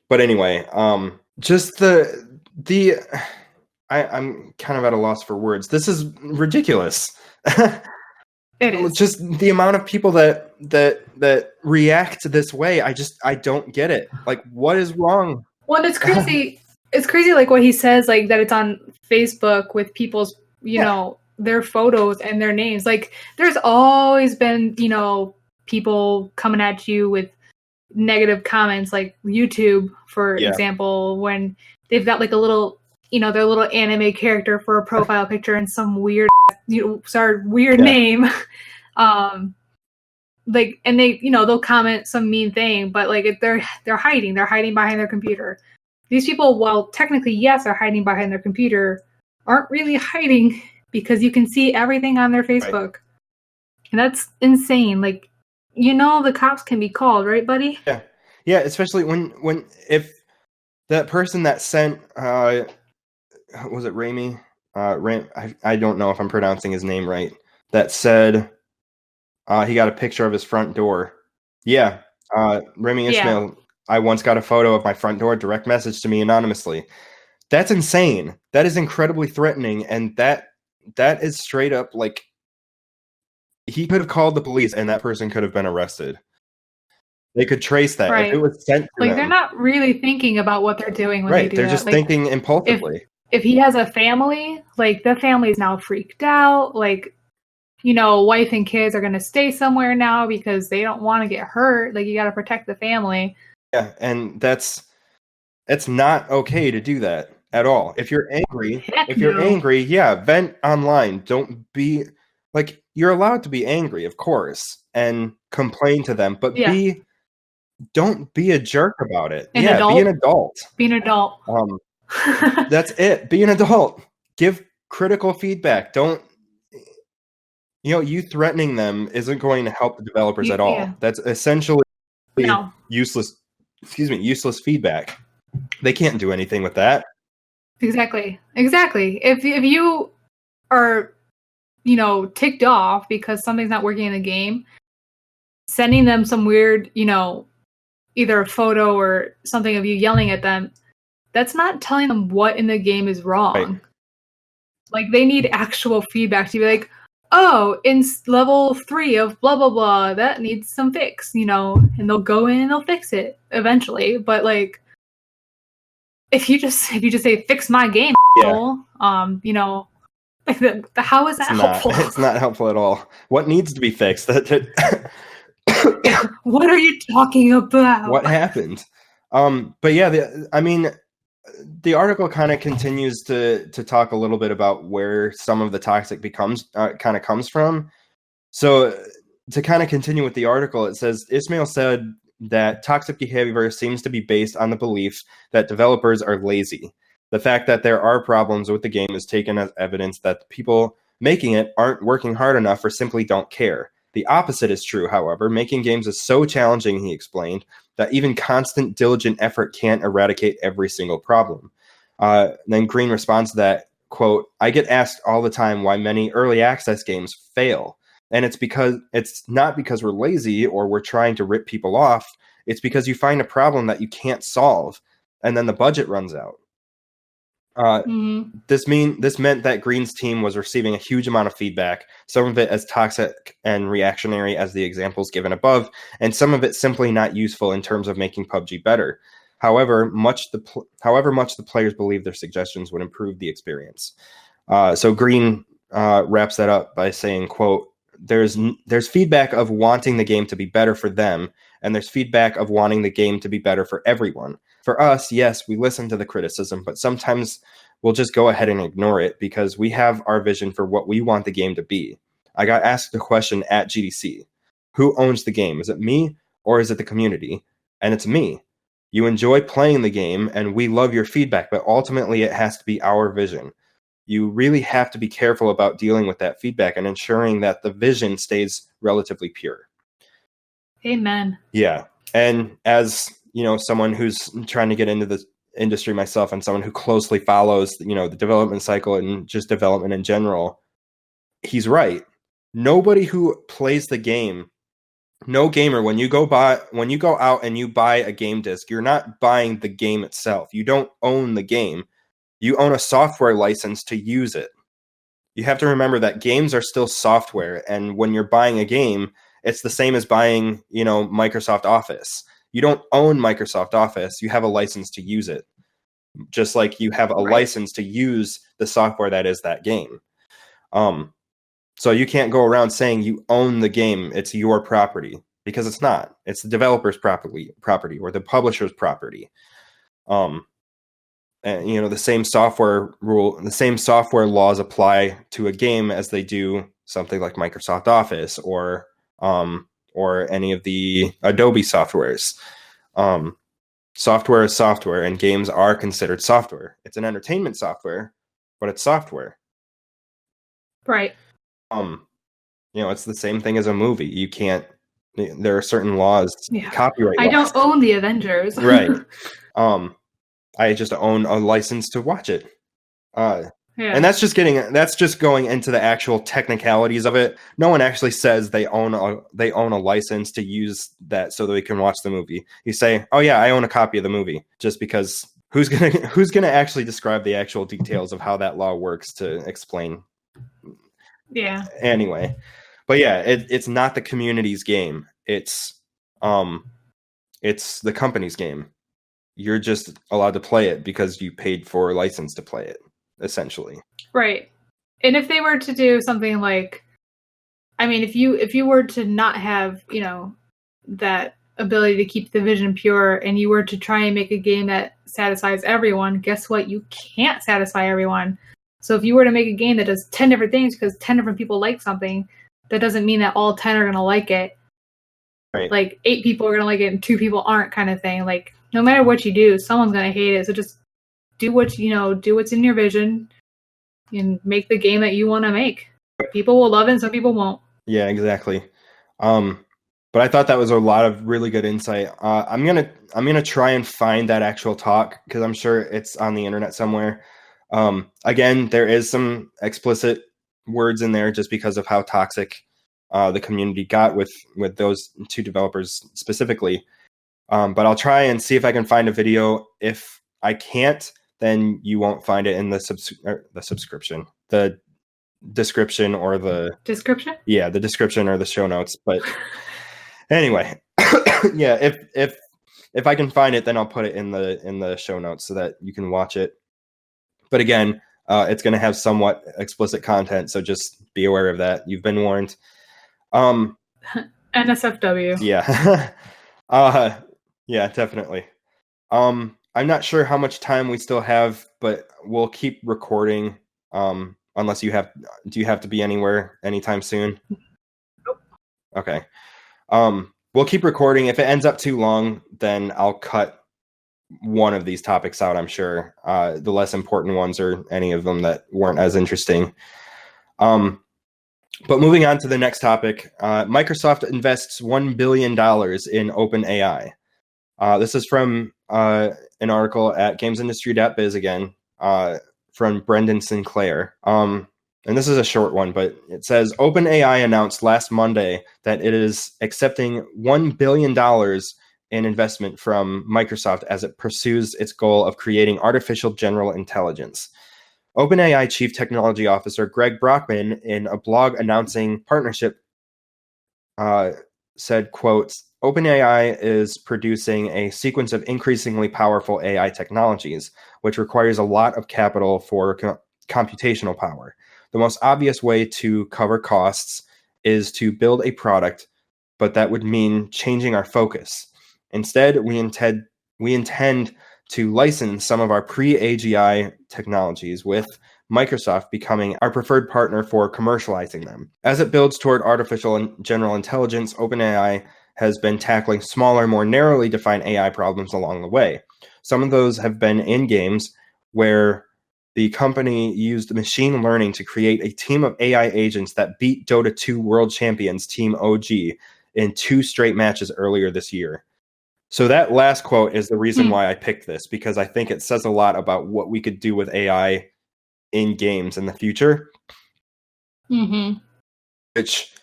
But anyway, just I'm kind of at a loss for words. This is ridiculous. It is. Just the amount of people that react this way. I don't get it. Like, what is wrong? Well, it's crazy. It's crazy, like what he says, like that it's on Facebook with people's, their photos and their names. Like, there's always been, you know, people coming at you with negative comments, like YouTube, for example, when they've got like a little, you know, their little anime character for a profile picture and some weird, name. Like, and they, you know, they'll comment some mean thing, but like they're hiding behind their computer. These people, while technically, yes, are hiding behind their computer, aren't really hiding because you can see everything on their Facebook. Right. And that's insane. Like, you know, the cops can be called, right, buddy? Yeah. Yeah, especially when if that person that sent, was it Rami? I don't know if I'm pronouncing his name right. That said, he got a picture of his front door. Yeah. Rami Ismail, I once got a photo of my front door, direct message to me anonymously. That's insane. That is incredibly threatening. And that is straight up like, he could have called the police and that person could have been arrested. They could trace that. Right. If it was sent to like them, they're not really thinking about what they're doing when they do they're that. Just like, thinking impulsively. If he has a family, like the family's now freaked out. Like, you know, wife and kids are going to stay somewhere now because they don't want to get hurt. Like, you got to protect the family. Yeah, and it's not okay to do that at all. If you're angry, vent online. Don't be like, you're allowed to be angry, of course, and complain to them, but don't be a jerk about it. Be an adult. Be an adult. That's it. Be an adult. Give critical feedback. Don't, you know, you threatening them isn't going to help the developers at all. Yeah. That's essentially useless feedback. They can't do anything with that. Exactly. If you are, you know, ticked off because something's not working in the game, sending them some weird, you know, either a photo or something of you yelling at them, that's not telling them what in the game is wrong. Right. Like, they need actual feedback to be like, oh, in level 3 of blah, blah, blah, that needs some fix, you know, and they'll go in and they'll fix it eventually. But like, if you just say, fix my game, you know, like how is that helpful? It's not helpful at all. What needs to be fixed? What are you talking about? What happened? But yeah, the article kind of continues to talk a little bit about where some of the toxic kind of comes from. So to kind of continue with the article, it says, Ismail said that toxic behavior seems to be based on the belief that developers are lazy. The fact that there are problems with the game is taken as evidence that the people making it aren't working hard enough or simply don't care. The opposite is true, however. Making games is so challenging, he explained, that even constant, diligent effort can't eradicate every single problem. Then Greene responds to that, quote, I get asked all the time why many early access games fail. And it's not because we're lazy or we're trying to rip people off. It's because you find a problem that you can't solve, and then the budget runs out. This meant that Greene's team was receiving a huge amount of feedback, some of it as toxic and reactionary as the examples given above, and some of it simply not useful in terms of making PUBG better. However much the players believe their suggestions would improve the experience. So Greene wraps that up by saying, quote, there's feedback of wanting the game to be better for them, and there's feedback of wanting the game to be better for everyone. For us, yes, we listen to the criticism, but sometimes we'll just go ahead and ignore it because we have our vision for what we want the game to be. I got asked a question at GDC. Who owns the game? Is it me or is it the community? And it's me. You enjoy playing the game and we love your feedback, but ultimately it has to be our vision. You really have to be careful about dealing with that feedback and ensuring that the vision stays relatively pure. Amen. Yeah. And as, you know, someone who's trying to get into the industry myself and someone who closely follows, you know, the development cycle and just development in general, he's right. Nobody who plays the game, no gamer, when you go out and you buy a game disc, you're not buying the game itself. You don't own the game. You own a software license to use it. You have to remember that games are still software, and when you're buying a game, it's the same as buying, you know, Microsoft Office. You don't own Microsoft Office. You have a license to use it, just like you have a license to use the software that is that game. So you can't go around saying you own the game, it's your property, because it's not. It's the developer's property or the publisher's property. And the same software laws apply to a game as they do something like Microsoft Office or any of the Adobe softwares. Software is software, and games are considered software. It's an entertainment software, but it's software. Right. It's the same thing as a movie. You can't. There are certain laws, copyright laws. I don't own the Avengers. Right. I just own a license to watch it. And that's just going into the actual technicalities of it. No one actually says they own a license to use that so that they can watch the movie. You say, "Oh yeah, I own a copy of the movie," just because who's gonna actually describe the actual details of how that law works to explain? Yeah. Anyway, but yeah, it's not the community's game. It's the company's game. You're just allowed to play it because you paid for a license to play it, essentially. Right. And if they were to do something like, I mean, if you were to not have, that ability to keep the vision pure, and you were to try and make a game that satisfies everyone, guess what? You can't satisfy everyone. So if you were to make a game that does 10 different things because 10 different people like something, that doesn't mean that all 10 are going to like it. Right. Like 8 people are going to like it and 2 people aren't, kind of thing. Like, no matter what you do, someone's going to hate it. So just do what's in your vision and make the game that you want to make. People will love it and some people won't. Yeah, exactly. But I thought that was a lot of really good insight. I'm gonna try and find that actual talk because I'm sure it's on the internet somewhere. Again, there is some explicit words in there just because of how toxic the community got with those 2 developers specifically. But I'll try and see if I can find a video. If I can't, then you won't find it in the description or the description. Yeah, the description or the show notes. But anyway, yeah, if I can find it, then I'll put it in the show notes so that you can watch it. But again, it's going to have somewhat explicit content, so just be aware of that. You've been warned. NSFW. Yeah. Yeah, definitely. I'm not sure how much time we still have, but we'll keep recording. Unless do you have to be anywhere anytime soon? Nope. Okay. We'll keep recording. If it ends up too long, then I'll cut one of these topics out, I'm sure. The less important ones or any of them that weren't as interesting. But moving on to the next topic, Microsoft invests $1 billion in OpenAI. This is from an article at gamesindustry.biz again, from Brendan Sinclair. And this is a short one, but it says, OpenAI announced last Monday that it is accepting $1 billion in investment from Microsoft as it pursues its goal of creating artificial general intelligence. OpenAI Chief Technology Officer Greg Brockman, in a blog announcing partnership, said, quote, OpenAI is producing a sequence of increasingly powerful AI technologies, which requires a lot of capital for computational power. The most obvious way to cover costs is to build a product, but that would mean changing our focus. Instead, we intend to license some of our pre-AGI technologies, with Microsoft becoming our preferred partner for commercializing them. As it builds toward artificial and general intelligence, OpenAI has been tackling smaller, more narrowly defined AI problems along the way. Some of those have been in games where the company used machine learning to create a team of AI agents that beat Dota 2 world champions Team OG in 2 straight matches earlier this year. So that last quote is the reason why I picked this, because I think it says a lot about what we could do with AI in games in the future. Mm-hmm. Which,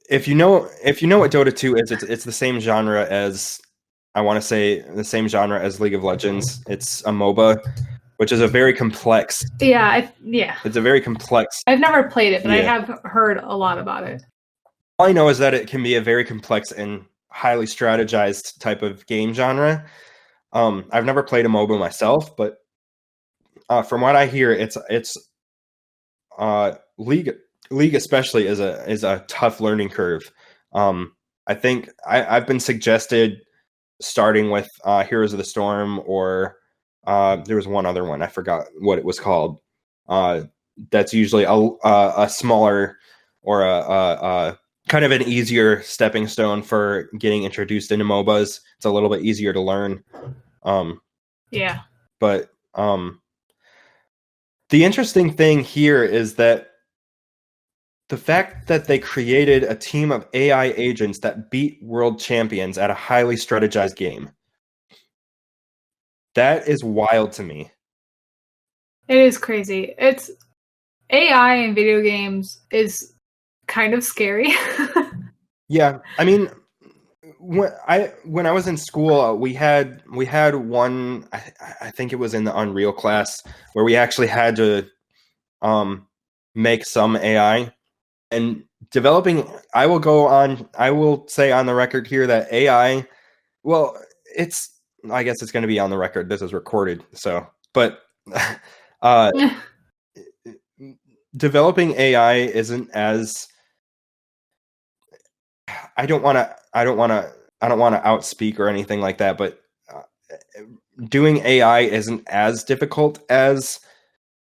if you know what Dota 2 is, it's the same genre as, I want to say, the same genre as League of Legends. It's a MOBA, which is a very complex. Yeah. It's a very complex. I've never played it, but I have heard a lot about it. All I know is that it can be a very complex and highly strategized type of game genre. I've never played a MOBA myself, but from what I hear, it's League especially is a tough learning curve. I think I've been suggested starting with Heroes of the Storm, or there was one other one, I forgot what it was called. That's usually a smaller or a kind of an easier stepping stone for getting introduced into MOBAs. It's a little bit easier to learn. Yeah. But the interesting thing here is that the fact that they created a team of AI agents that beat world champions at a highly strategized game. That is wild to me. It is crazy. It's AI in video games is kind of scary. Yeah, I mean, when I was in school, we had one. I think it was in the Unreal class where we actually had to make some AI and developing. I will say on the record here that AI. Well, I guess it's going to be on the record. This is recorded, so but. Developing AI isn't as I don't want to outspeak or anything like that, but doing AI isn't as difficult as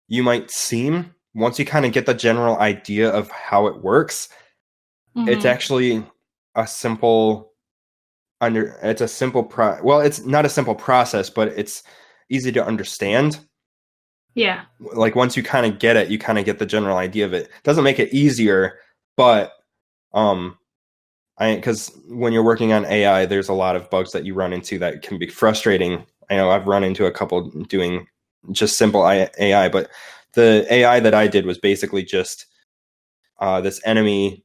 you might seem. Once you kind of get the general idea of how it works, it's actually a simple it's not a simple process, but it's easy to understand. Yeah. Like once you kind of get it, you kind of get the general idea of it. Doesn't make it easier, but because when you're working on AI, there's a lot of bugs that you run into that can be frustrating. I know I've run into a couple doing just simple AI, but the AI that I did was basically just this enemy.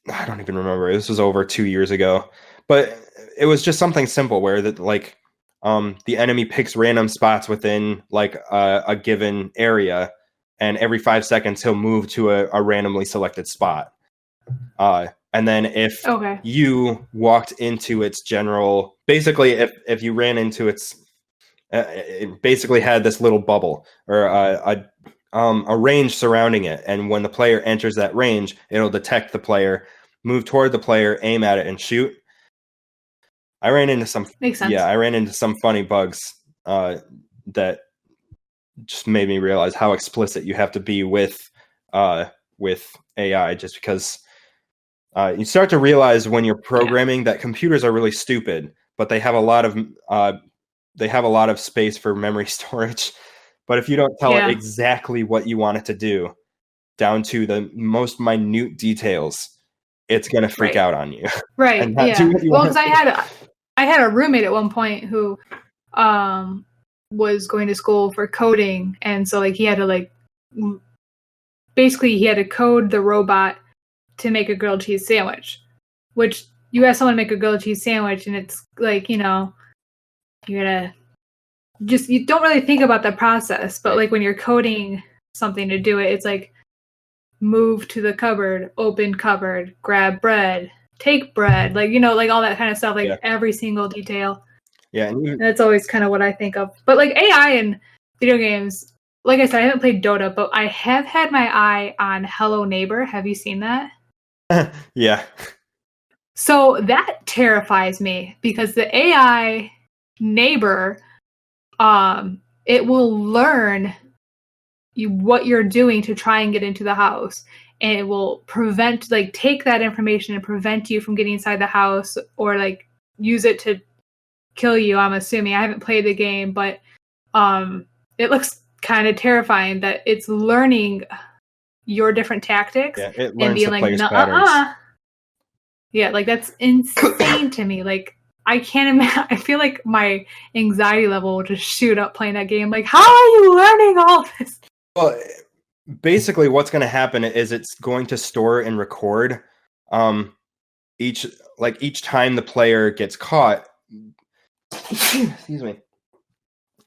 I don't even remember. This was over 2 years ago, but it was just something simple where the enemy picks random spots within like a given area, and every 5 seconds he'll move to a randomly selected spot. And then if you walked into its general, basically if you ran into its, it basically had this little bubble or a range surrounding it, and when the player enters that range, it'll detect the player, move toward the player, aim at it, and shoot. I ran into some funny bugs that just made me realize how explicit you have to be with AI, just because you start to realize when you're programming that computers are really stupid, but they have a lot of space for memory storage. But if you don't tell it exactly what you want it to do, down to the most minute details, it's going to freak out on you. Right. Yeah. Well, because I had a roommate at one point who was going to school for coding, and so he had to basically he had to code the robot to make a grilled cheese sandwich, which you ask someone to make a grilled cheese sandwich and it's you're gonna you don't really think about the process, but when you're coding something to do it, it's move to the cupboard, open cupboard, grab bread, take bread, all that kind of stuff, every single detail. Yeah. And that's always kind of what I think of. But AI in video games, like I said, I haven't played Dota, but I have had my eye on Hello Neighbor. Have you seen that? Yeah. So that terrifies me because the AI neighbor, it will learn what you're doing to try and get into the house, and it will take that information and prevent you from getting inside the house, or use it to kill you. I'm assuming. I haven't played the game, but it looks kind of terrifying that it's learning your different tactics and being the player's patterns. Yeah, that's insane to me. I can't imagine. I feel like my anxiety level will just shoot up playing that game. How are you learning all this? Well, basically what's going to happen is it's going to store and record each time the player gets caught. Excuse me.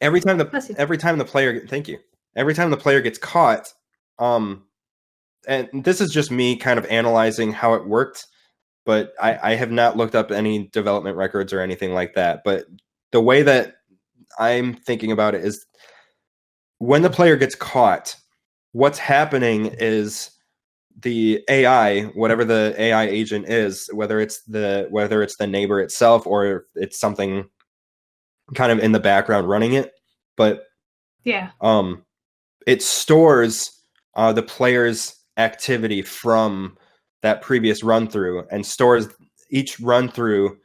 Every time the player gets caught, and this is just me kind of analyzing how it worked, but I have not looked up any development records or anything like that. But the way that I'm thinking about it is when the player gets caught, what's happening is the AI, whatever the AI agent is, whether it's the neighbor itself or it's something kind of in the background running it, but it stores the player's activity from that previous run through and stores each run through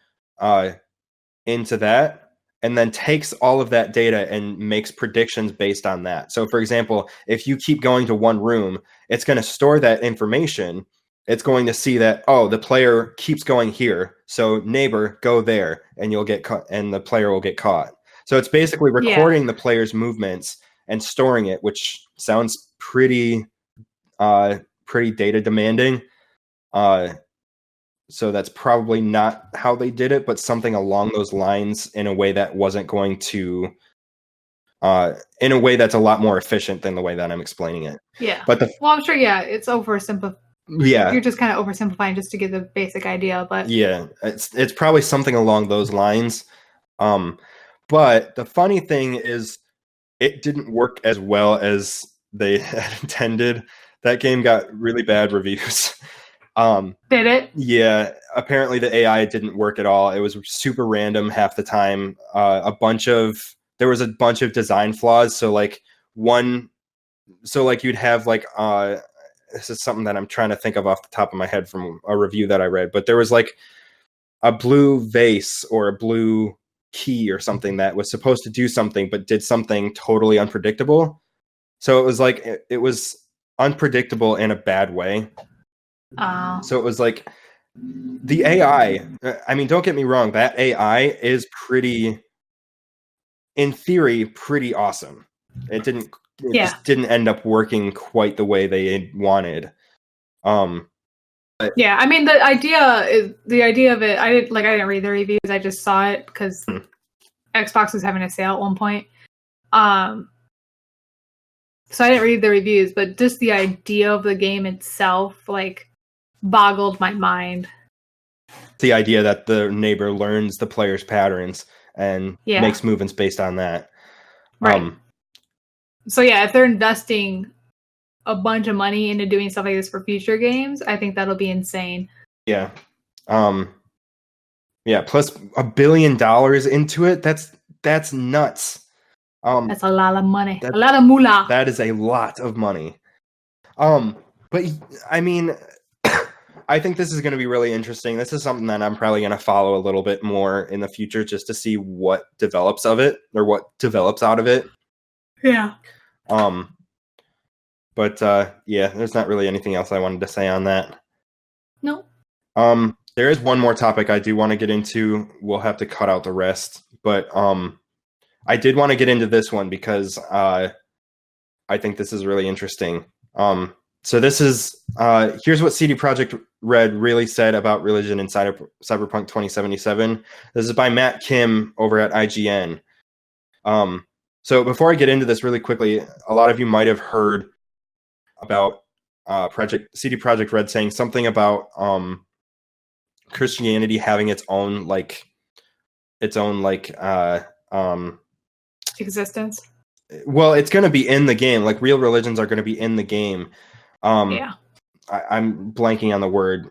into that, and then takes all of that data and makes predictions based on that. So for example, if you keep going to one room, it's going to store that information. It's going to see that, oh, the player keeps going here, so neighbor, go there, and you'll get caught, and the player will get caught. So it's basically recording the player's movements and storing it, which sounds pretty data demanding. So that's probably not how they did it, but something along those lines in a way that wasn't going to, in a way that's a lot more efficient than the way that I'm explaining it. Yeah. But I'm sure, it's oversimplified. Yeah. You're just kind of oversimplifying just to get the basic idea, but yeah, it's probably something along those lines. But the funny thing is it didn't work as well as they had intended. That game got really bad reviews. Did it? Yeah, apparently the AI didn't work at all. It was super random half the time. There was a bunch of design flaws. So you'd have this is something that I'm trying to think of off the top of my head from a review that I read, but there was like a blue vase or a blue key or something that was supposed to do something, but did something totally unpredictable. So it was like, it was unpredictable in a bad way. So it was like the AI, I mean, don't get me wrong, that AI is in theory, pretty awesome. It just didn't end up working quite the way they wanted. Yeah, I mean, the idea of it, I didn't read the reviews, I just saw it because Xbox was having a sale at one point. So I didn't read the reviews, but just the idea of the game itself, boggled my mind. The idea that the neighbor learns the player's patterns and makes movements based on that. Right. So if they're investing a bunch of money into doing stuff like this for future games, I think that'll be insane. Yeah. Plus $1 billion into it. That's nuts. That's a lot of money. A lot of moolah. That is a lot of money. But I mean, I think this is going to be really interesting. This is something that I'm probably going to follow a little bit more in the future, just to see what develops of it or what develops out of it. Yeah. But there's not really anything else I wanted to say on that. No. There is one more topic I do want to get into. We'll have to cut out the rest, but I did want to get into this one because I think this is really interesting. So this is here's what CD Projekt Red really said about religion in Cyberpunk 2077. This is by Matt Kim over at IGN. So before I get into this really quickly, a lot of you might have heard about CD Projekt Red saying something about Christianity having its own existence. Well, it's going to be in the game. Like, real religions are going to be in the game. I'm blanking on the word.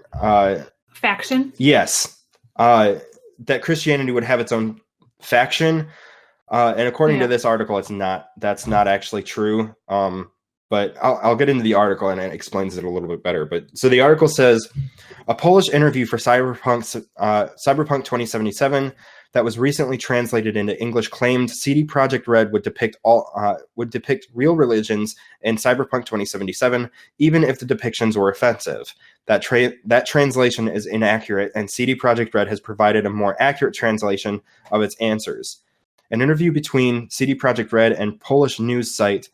Faction? Yes. That Christianity would have its own faction. And according to this article, that's not actually true. But I'll get into the article and it explains it a little bit better. But so the article says, a Polish interview for Cyberpunk 2077 that was recently translated into English claimed CD Projekt Red would depict real religions in Cyberpunk 2077, even if the depictions were offensive. That translation is inaccurate, and CD Projekt Red has provided a more accurate translation of its answers. An interview between CD Projekt Red and Polish news site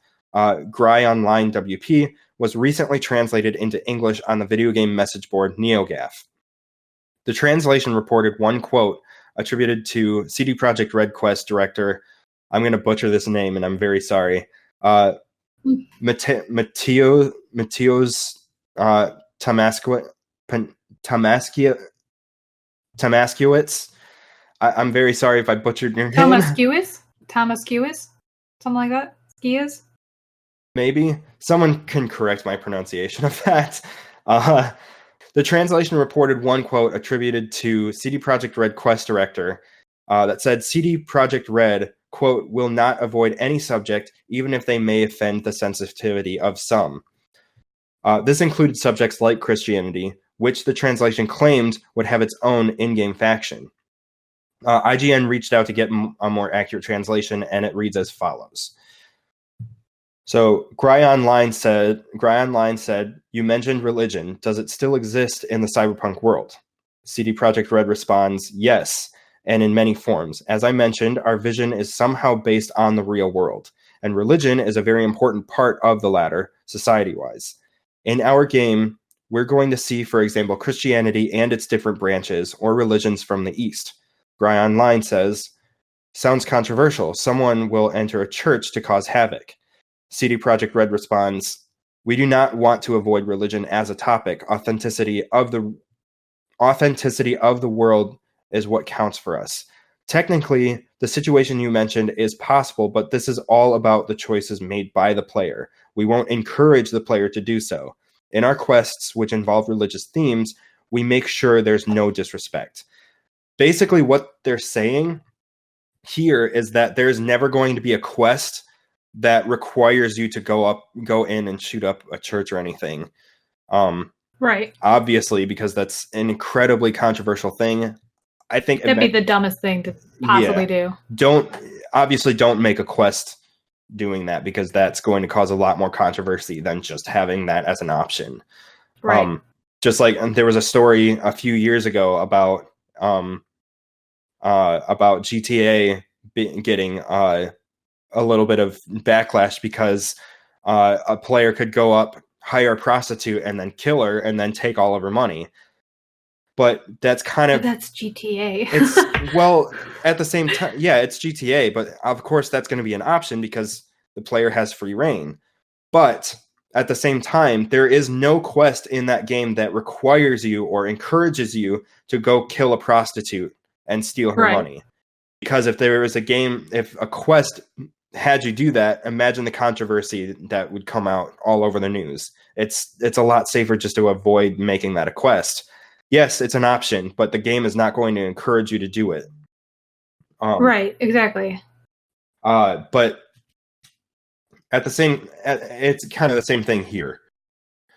Gry Online WP was recently translated into English on the video game message board NeoGAF. The translation reported one quote attributed to CD Projekt Red Quest director, I'm going to butcher this name and I'm very sorry, Mateusz Tomaskiewicz. I'm very sorry if I butchered your name. Tomaskiewicz? Something like that? Skias? maybe someone can correct my pronunciation of that. The translation reported one quote attributed to CD Projekt Red Quest director that said CD Projekt Red, quote, will not avoid any subject, even if they may offend the sensitivity of some. This included subjects like Christianity, which the translation claimed would have its own in-game faction. IGN reached out to get a more accurate translation, and it reads as follows. So Greene Online said, you mentioned religion. Does it still exist in the cyberpunk world? CD Projekt Red responds, yes, and in many forms. As I mentioned, our vision is somehow based on the real world, and religion is a very important part of the latter, society-wise. In our game, we're going to see, for example, Christianity and its different branches, or religions from the East. Greene Online says, sounds controversial. Someone will enter a church to cause havoc. CD Projekt Red responds, we do not want to avoid religion as a topic. Authenticity of the world is what counts for us. Technically, the situation you mentioned is possible, but this is all about the choices made by the player. We won't encourage the player to do so. In our quests, which involve religious themes, we make sure there's no disrespect. Basically, what they're saying here is that there's never going to be a quest that requires you to go in and shoot up a church or anything. Right. Obviously, because that's an incredibly controversial thing. I think that'd be the dumbest thing to possibly do. Don't make a quest doing that, because that's going to cause a lot more controversy than just having that as an option. Right. Just like there was a story a few years ago about GTA getting a little bit of backlash because a player could go up, hire a prostitute, and then kill her, and then take all of her money. But that's that's GTA. At the same time, yeah, it's GTA, but of course that's going to be an option because the player has free reign. But at the same time, there is no quest in that game that requires you or encourages you to go kill a prostitute and steal her money. Because if a quest had you do that, imagine the controversy that would come out all over the news. It's a lot safer just to avoid making that a quest. Yes, it's an option, but the game is not going to encourage you to do it. Right, exactly. But it's kind of the same thing here.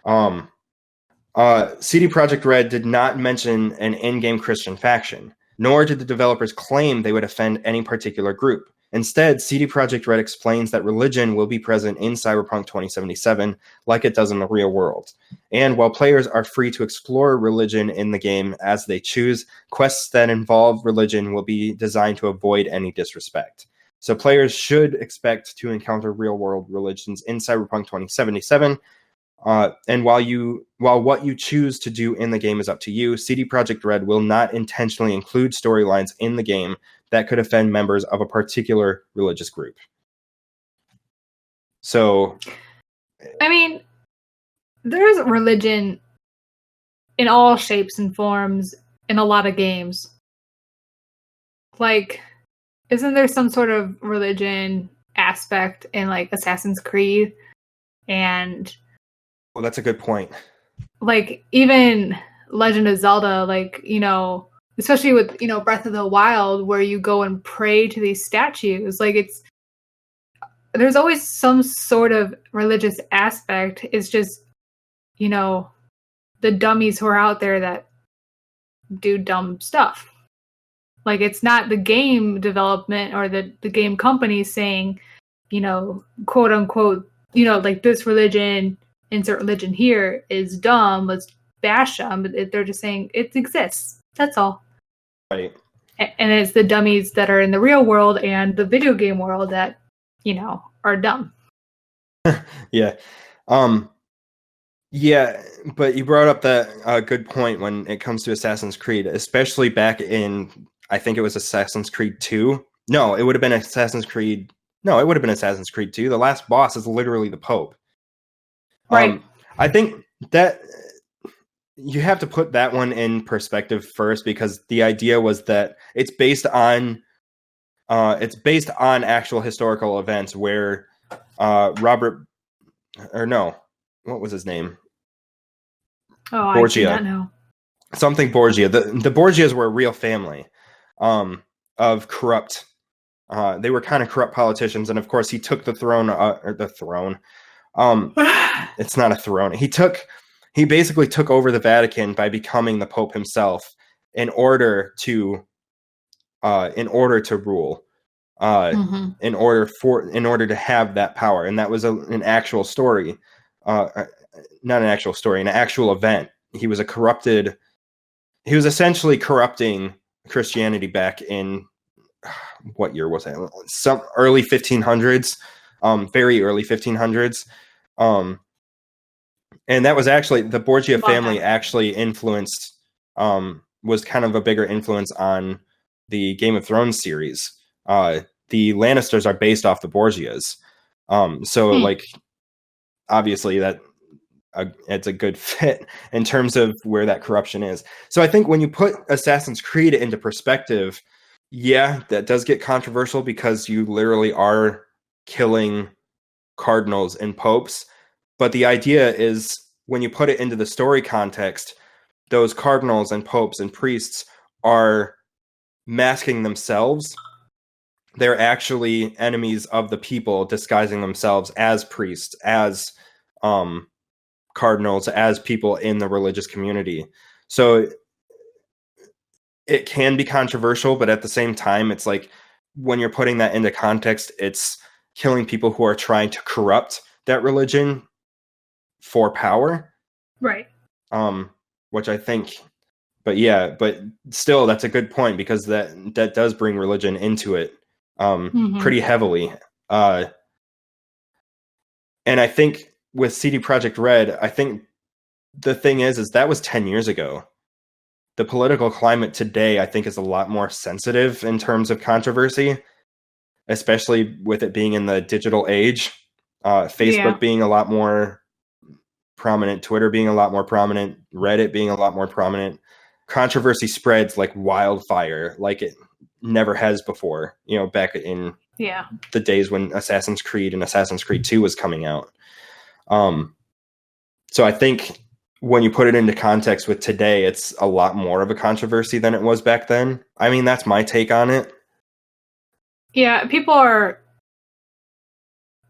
CD Projekt Red did not mention an in-game Christian faction, nor did the developers claim they would offend any particular group. Instead, CD Projekt Red explains that religion will be present in Cyberpunk 2077 like it does in the real world. And while players are free to explore religion in the game as they choose, quests that involve religion will be designed to avoid any disrespect. So players should expect to encounter real-world religions in Cyberpunk 2077. And while what you choose to do in the game is up to you, CD Projekt Red will not intentionally include storylines in the game that could offend members of a particular religious group. So, I mean, there's religion in all shapes and forms in a lot of games. Like, isn't there some sort of religion aspect in like Assassin's Creed? And well, that's a good point. Like, even Legend of Zelda, like, especially with, Breath of the Wild, where you go and pray to these statues. Like, there's always some sort of religious aspect. It's just, the dummies who are out there that do dumb stuff. Like, it's not the game development or the game company saying, quote unquote, like this religion, insert religion here, is dumb, let's bash them. They're just saying it exists. That's all. Right. And it's the dummies that are in the real world and the video game world that, are dumb. Yeah. Yeah, but you brought up that good point when it comes to Assassin's Creed, especially back in, I think it was Assassin's Creed 2. No, it would have been Assassin's Creed. No, it would have been Assassin's Creed 2. The last boss is literally the Pope. Right. I think that you have to put that one in perspective first, because the idea was that it's based on actual historical events where Robert or no, what was his name? Oh, Borgia. I do not know. Something Borgia. The Borgias were a real family of corrupt. They were kind of corrupt politicians, and of course, he took the throne. Or the throne. It's not a throne. He basically took over the Vatican by becoming the Pope himself in order to rule. In order to have that power, and that was an actual story, not an actual story, an actual event. He was essentially corrupting Christianity back in, what year was it? Some early 1500s, very early 1500s, and that was actually the Borgia family actually influenced, was kind of a bigger influence on the Game of Thrones series. The Lannisters are based off the Borgias. So like, obviously that it's a good fit in terms of where that corruption is. So I think when you put Assassin's Creed into perspective, yeah, that does get controversial because you literally are killing cardinals and popes. But the idea is, when you put it into the story context, those cardinals and popes and priests are masking themselves. They're actually enemies of the people, disguising themselves as priests, as cardinals, as people in the religious community. So it can be controversial, but at the same time, it's like, when you're putting that into context, it's killing people who are trying to corrupt that religion for power. Right. Which I think, but still, that's a good point, because that does bring religion into it pretty heavily. And I think with CD Projekt Red, I think the thing is that was 10 years ago. The political climate today, I think, is a lot more sensitive in terms of controversy, especially with it being in the digital age. Facebook being a lot more prominent, Twitter being a lot more prominent, Reddit being a lot more prominent. Controversy spreads like wildfire, like it never has before, back in the days when Assassin's Creed and Assassin's Creed 2 was coming out. So I think when you put it into context with today, it's a lot more of a controversy than it was back then. I mean, that's my take on it. Yeah, people are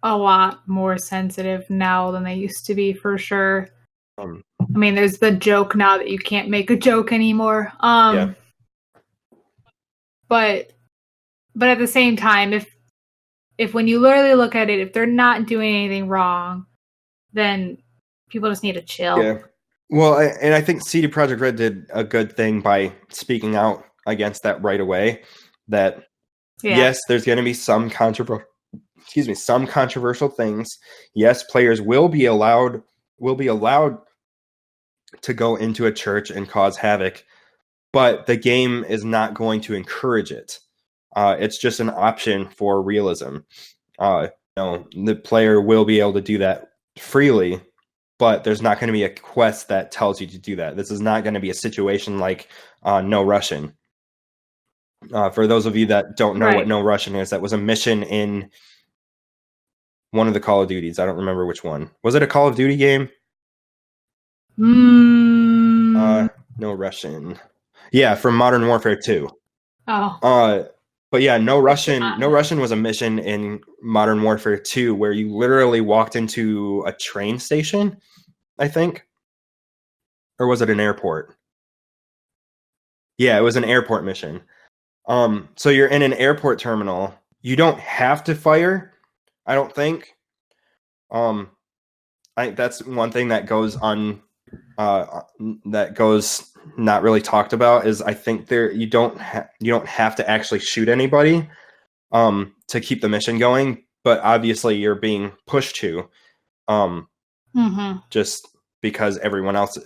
a lot more sensitive now than they used to be, for sure. I mean, there's the joke now that you can't make a joke anymore. But at the same time, if when you literally look at it, if they're not doing anything wrong, then people just need to chill. Yeah. Well, and I think CD Projekt Red did a good thing by speaking out against that right away. That yes, there's going to be some controversial things. Yes, players will be allowed to go into a church and cause havoc, but the game is not going to encourage it. It's just an option for realism. The player will be able to do that freely, but there's not going to be a quest that tells you to do that. This is not going to be a situation like No Russian. For those of you that don't know what No Russian is, that was a mission in one of the Call of Duties. I don't remember which one. Was it a Call of Duty game? No Russian. Yeah, from Modern Warfare 2. Oh. But yeah, No Russian was a mission in Modern Warfare 2 where you literally walked into a train station, I think. Or was it an airport? Yeah, it was an airport mission. So you're in an airport terminal. You don't have to fire, I don't think. I think that's one thing that goes not really talked about, is I think you don't have to actually shoot anybody to keep the mission going, but obviously you're being pushed to just because everyone else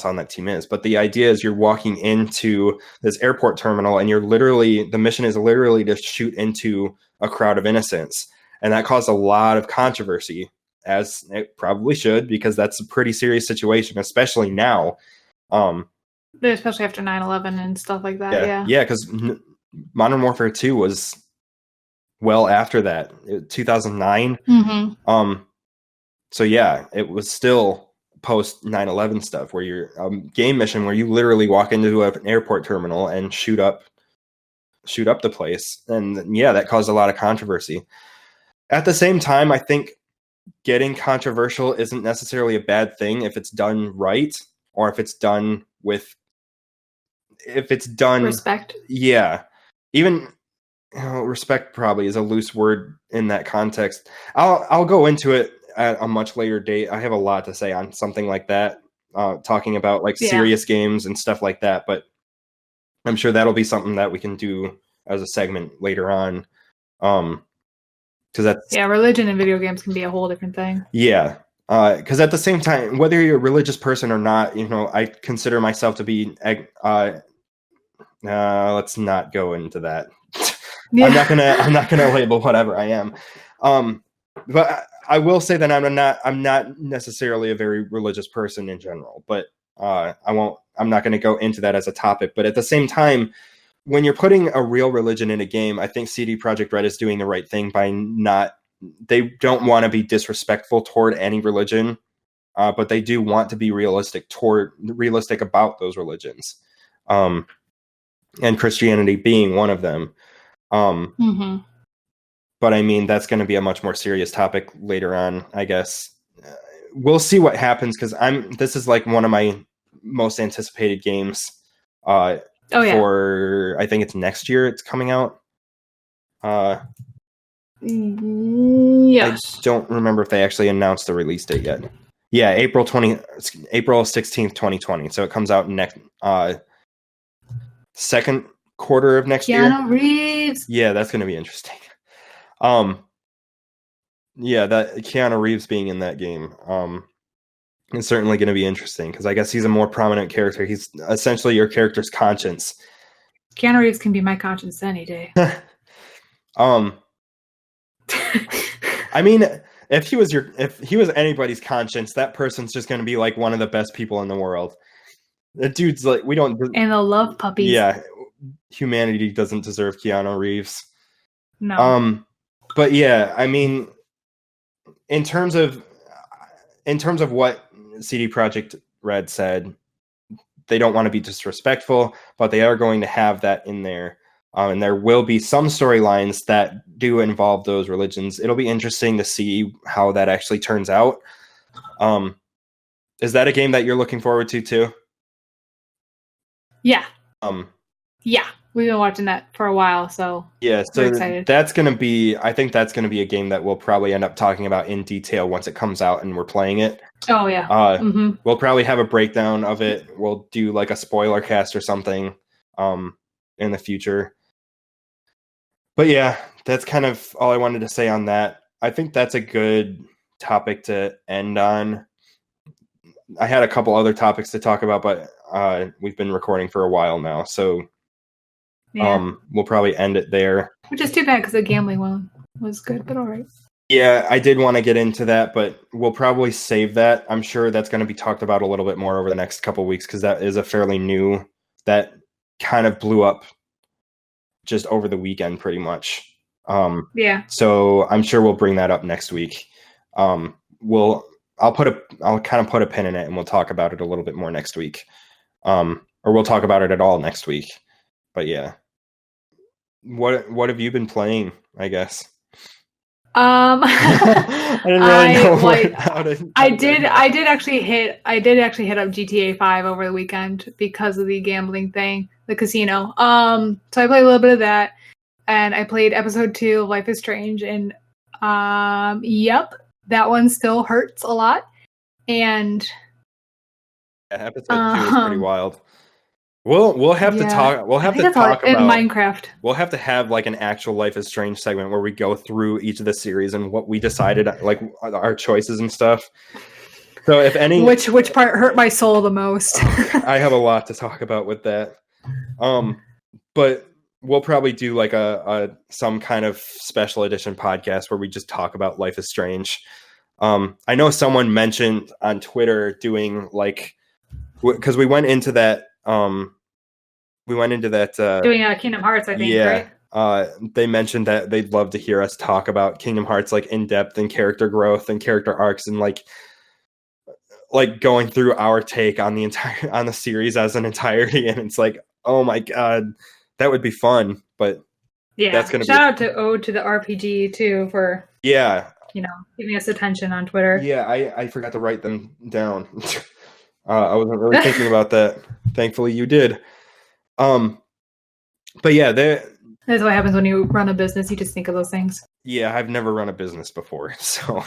on that team is. But the idea is you're walking into this airport terminal and the mission is literally to shoot into a crowd of innocents, and that caused a lot of controversy, as it probably should, because that's a pretty serious situation, especially now. Especially after 9/11 and stuff like that. Yeah, because Modern Warfare 2 was well after that, 2009. So yeah, it was still post 9/11 stuff where you're game mission where you literally walk into an airport terminal and shoot up the place. And yeah, that caused a lot of controversy. At the same time, I think getting controversial isn't necessarily a bad thing if it's done right, or if it's done respect. Yeah. Even respect probably is a loose word in that context. I'll go into it at a much later date. I have a lot to say on something like that, talking about like serious games and stuff like that, but I'm sure that'll be something that we can do as a segment later on. Because that's religion in video games can be a whole different thing. Yeah. Because at the same time, whether you're a religious person or not, I consider myself to be let's not go into that. Yeah. I'm not gonna label whatever I am. But I will say that I'm not necessarily a very religious person in general, but I'm not gonna go into that as a topic. But at the same time, when you're putting a real religion in a game, I think CD Projekt Red is doing the right thing by they don't want to be disrespectful toward any religion, but they do want to be realistic about those religions. And Christianity being one of them. But I mean, that's going to be a much more serious topic later on, I guess. We'll see what happens, because this is like one of my most anticipated games. For I think it's next year it's coming out. Yes. I don't remember if they actually announced the release date yet. Yeah, April 16th, 2020. So it comes out next second quarter of next year. Keanu Reeves. Yeah, that's going to be interesting. Yeah, that Keanu Reeves being in that game is certainly going to be interesting, because I guess he's a more prominent character. He's essentially your character's conscience. Keanu Reeves can be my conscience any day. I mean, if he was anybody's conscience, that person's just going to be like one of the best people in the world. The dude's like, and they'll love puppies. Yeah, humanity doesn't deserve Keanu Reeves. No. But yeah, I mean, in terms of what CD Projekt Red said, they don't want to be disrespectful, but they are going to have that in there. And there will be some storylines that do involve those religions. It'll be interesting to see how that actually turns out. Is that a game that you're looking forward to too? Yeah. Yeah, we've been watching that for a while, so yeah, so we're excited. I think that's going to be a game that we'll probably end up talking about in detail once it comes out and we're playing it. Oh yeah. We'll probably have a breakdown of it. We'll do like a spoiler cast or something in the future. But yeah, that's kind of all I wanted to say on that. I think that's a good topic to end on. I had a couple other topics to talk about, but we've been recording for a while now, so we'll probably end it there. Which is too bad, because the gambling one was good, but all right. Yeah, I did want to get into that, but we'll probably save that. I'm sure that's going to be talked about a little bit more over the next couple of weeks, because that is a fairly new, that kind of blew up just over the weekend pretty much. Yeah. So I'm sure we'll bring that up next week. I'll kind of put a pin in it, and we'll talk about it a little bit more next week. Or we'll talk about it at all next week. But yeah. What have you been playing, I guess? I didn't really know I did actually hit up GTA 5 over the weekend because of the gambling thing, the casino. So I played a little bit of that, and I played episode 2 of Life is Strange, and yep, that one still hurts a lot. And episode 2 is pretty wild. We'll have to talk. We'll have to talk about Minecraft. We'll have to have like an actual Life is Strange segment where we go through each of the series and what we decided, like our choices and stuff. So if any, which part hurt my soul the most? I have a lot to talk about with that. But we'll probably do like a some kind of special edition podcast where we just talk about Life is Strange. I know someone mentioned on Twitter doing like, because we went into that. Doing Kingdom Hearts, I think. Yeah, right? they mentioned that they'd love to hear us talk about Kingdom Hearts like in depth and character growth and character arcs and like going through our take on the series as an entirety. And it's like, oh my god, that would be fun. But that's gonna shout out to Ode to the RPG too for giving us attention on Twitter. Yeah, I forgot to write them down. I wasn't really thinking about that. Thankfully, you did. But yeah, that's what happens when you run a business. You just think of those things. Yeah, I've never run a business before, so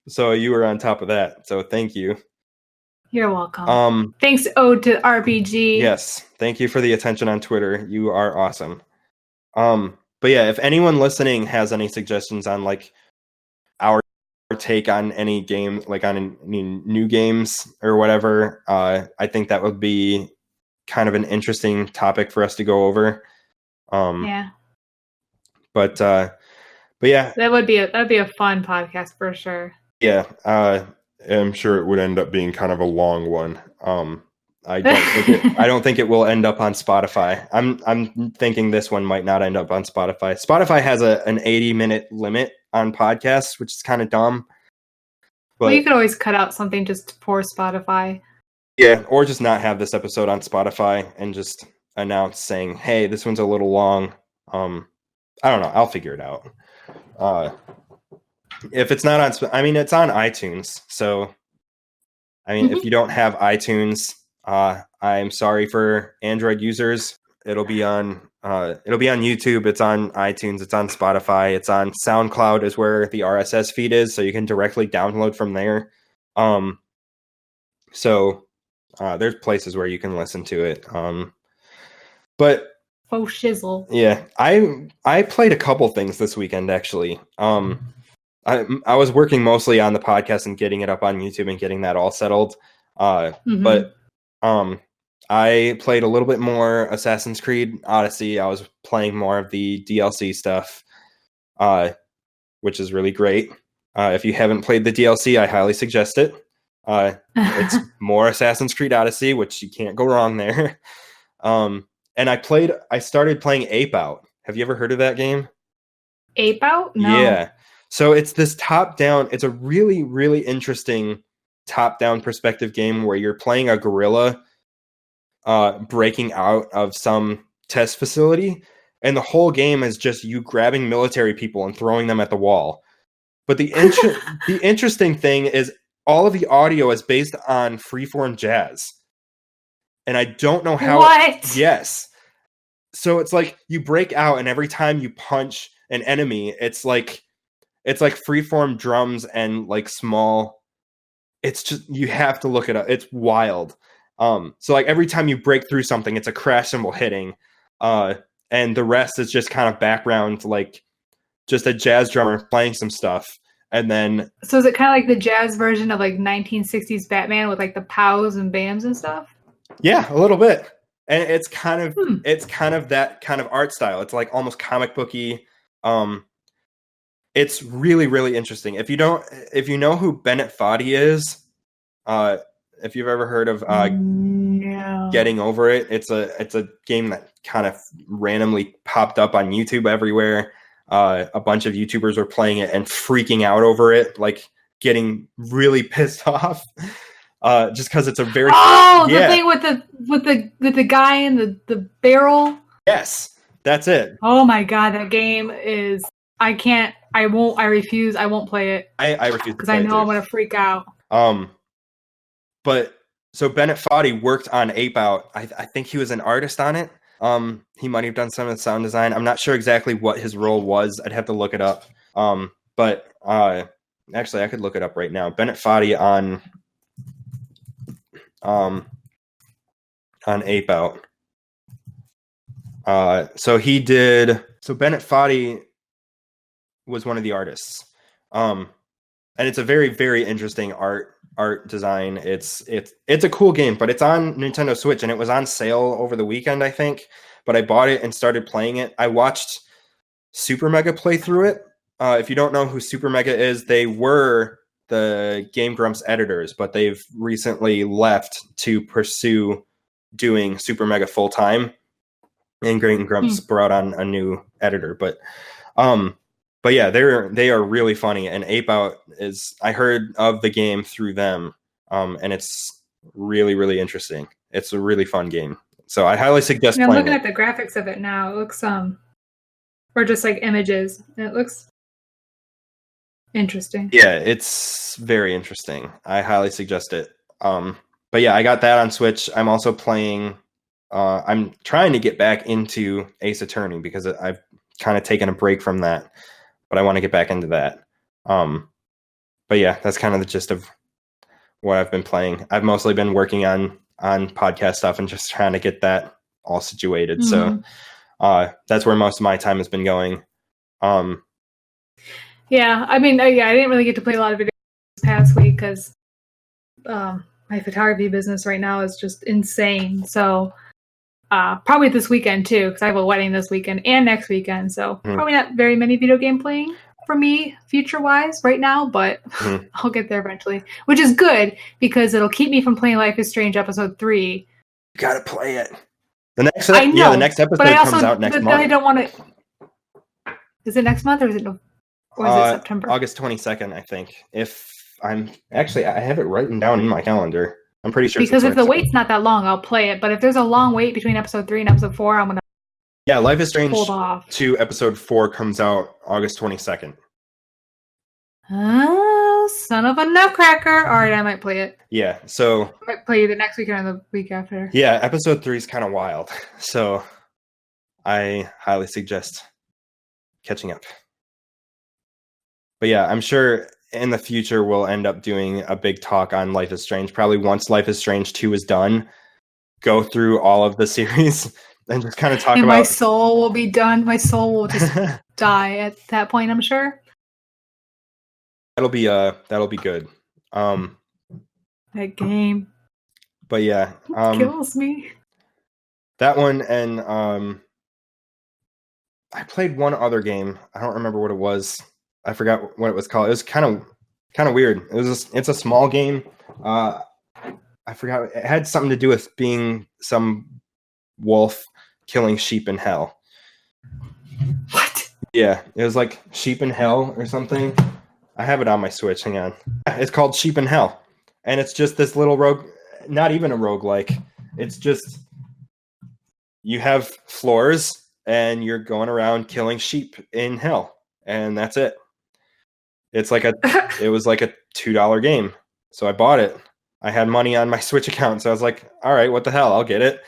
so you were on top of that. So thank you. You're welcome. Thanks, Ode to RPG. Yes, thank you for the attention on Twitter. You are awesome. But yeah, if anyone listening has any suggestions on like our take on any game, like on any new games or whatever, I think that would be kind of an interesting topic for us to go over. But yeah, that'd be a fun podcast for sure. Yeah, I'm sure it would end up being kind of a long one. I don't think it will end up on Spotify. I'm thinking this one might not end up on Spotify. Spotify has an 80-minute limit on podcasts, which is kind of dumb. But well, you could always cut out something just for Spotify. Yeah, or just not have this episode on Spotify and just announce saying, "Hey, this one's a little long." I don't know. I'll figure it out. If it's not on, I mean, it's on iTunes. So, I mean, if you don't have iTunes, I'm sorry for Android users. It'll be on YouTube. It's on iTunes. It's on Spotify. It's on SoundCloud is where the RSS feed is. So you can directly download from there. So there's places where you can listen to it. But oh shizzle. Yeah, I played a couple things this weekend actually. I was working mostly on the podcast and getting it up on YouTube and getting that all settled. But I played a little bit more Assassin's Creed Odyssey. I was playing more of the DLC stuff, which is really great. If you haven't played the DLC, I highly suggest it. It's more Assassin's Creed Odyssey, which you can't go wrong there. And I started playing Ape Out. Have you ever heard of that game? Ape Out? No. Yeah. So it's this top-down, it's a really, really interesting top-down perspective game where you're playing a gorilla breaking out of some test facility, and the whole game is just you grabbing military people and throwing them at the wall. But the interesting thing is all of the audio is based on freeform jazz. And I don't know how... What? Yes. So it's like you break out, and every time you punch an enemy, it's like freeform drums and like small. It's just, you have to look it up. It's wild. So like every time you break through something, it's a crash cymbal hitting, and the rest is just kind of background, like just a jazz drummer playing some stuff. And then, so is it kind of like the jazz version of like 1960s Batman with like the pows and bams and stuff? Yeah, a little bit. And it's kind of that kind of art style. It's like almost comic booky. It's really, really interesting. If you know who Bennett Foddy is, if you've ever heard of no. Getting Over It, it's a game that kind of randomly popped up on YouTube everywhere. A bunch of YouTubers were playing it and freaking out over it, like getting really pissed off. Just because it's a very the thing with the guy in the barrel. Yes, that's it. Oh my god, that game is. I can't. I won't. I refuse. I won't play it. I refuse because I know I'm gonna freak out. But so Bennett Foddy worked on Ape Out. I think he was an artist on it. He might have done some of the sound design. I'm not sure exactly what his role was. I'd have to look it up. But actually, I could look it up right now. Bennett Foddy on Ape Out. So Bennett Foddy was one of the artists. And it's a very, very interesting art design. It's a cool game, but it's on Nintendo Switch, and it was on sale over the weekend, I think. But I bought it and started playing it. I watched Super Mega play through it. If you don't know who Super Mega is, they were the Game Grumps editors, but they've recently left to pursue doing Super Mega full time. and Greene and Grumps brought on a new editor, but yeah, they are really funny. And Ape Out I heard of the game through them, and it's really, really interesting. It's a really fun game, so I highly suggest playing it. I'm looking at the graphics of it now. It looks or just like images, and it looks interesting. Yeah, it's very interesting. I highly suggest it. But yeah, I got that on Switch. I'm also playing. I'm trying to get back into Ace Attorney because I've kind of taken a break from that, but I want to get back into that. But yeah, that's kind of the gist of what I've been playing. I've mostly been working on podcast stuff and just trying to get that all situated. So that's where most of my time has been going. Yeah, I mean, I didn't really get to play a lot of video this past week because my photography business right now is just insane. So probably this weekend too, because I have a wedding this weekend and next weekend. So probably not very many video game playing for me future-wise right now, but I'll get there eventually, which is good because it'll keep me from playing Life is Strange Episode 3. You gotta play it. The next episode comes out next month. I don't want to. Is it next month or is it September? August 22nd, I think. I have it written down in my calendar. I'm pretty sure. Because if the wait's not that long, I'll play it. But if there's a long wait between episode 3 and episode 4, I'm gonna. Yeah, Life is Strange hold off. 2 episode 4 comes out August 22nd. Oh, son of a nutcracker! All right, I might play it. Yeah, so I might play either next week or the week after. Yeah, episode 3 is kind of wild, so I highly suggest catching up. But yeah, I'm sure in the future we'll end up doing a big talk on Life is Strange. Probably once Life is Strange 2 is done, go through all of the series and just kind of talk about. My soul will be done. My soul will just die at that point, I'm sure. That'll be good. That game. But yeah, kills me. That one, and I played one other game. I don't remember what it was. I forgot what it was called. It was kind of weird. It's a small game. I forgot. It had something to do with being some wolf killing sheep in hell. What? Yeah, it was like Sheep in Hell or something. I have it on my Switch. Hang on. It's called Sheep in Hell, and it's just this little rogue. Not even a roguelike. It's just you have floors and you're going around killing sheep in hell, and that's it. It was like a $2 game, so I bought it. I had money on my Switch account, so I was like, all right, what the hell, I'll get it.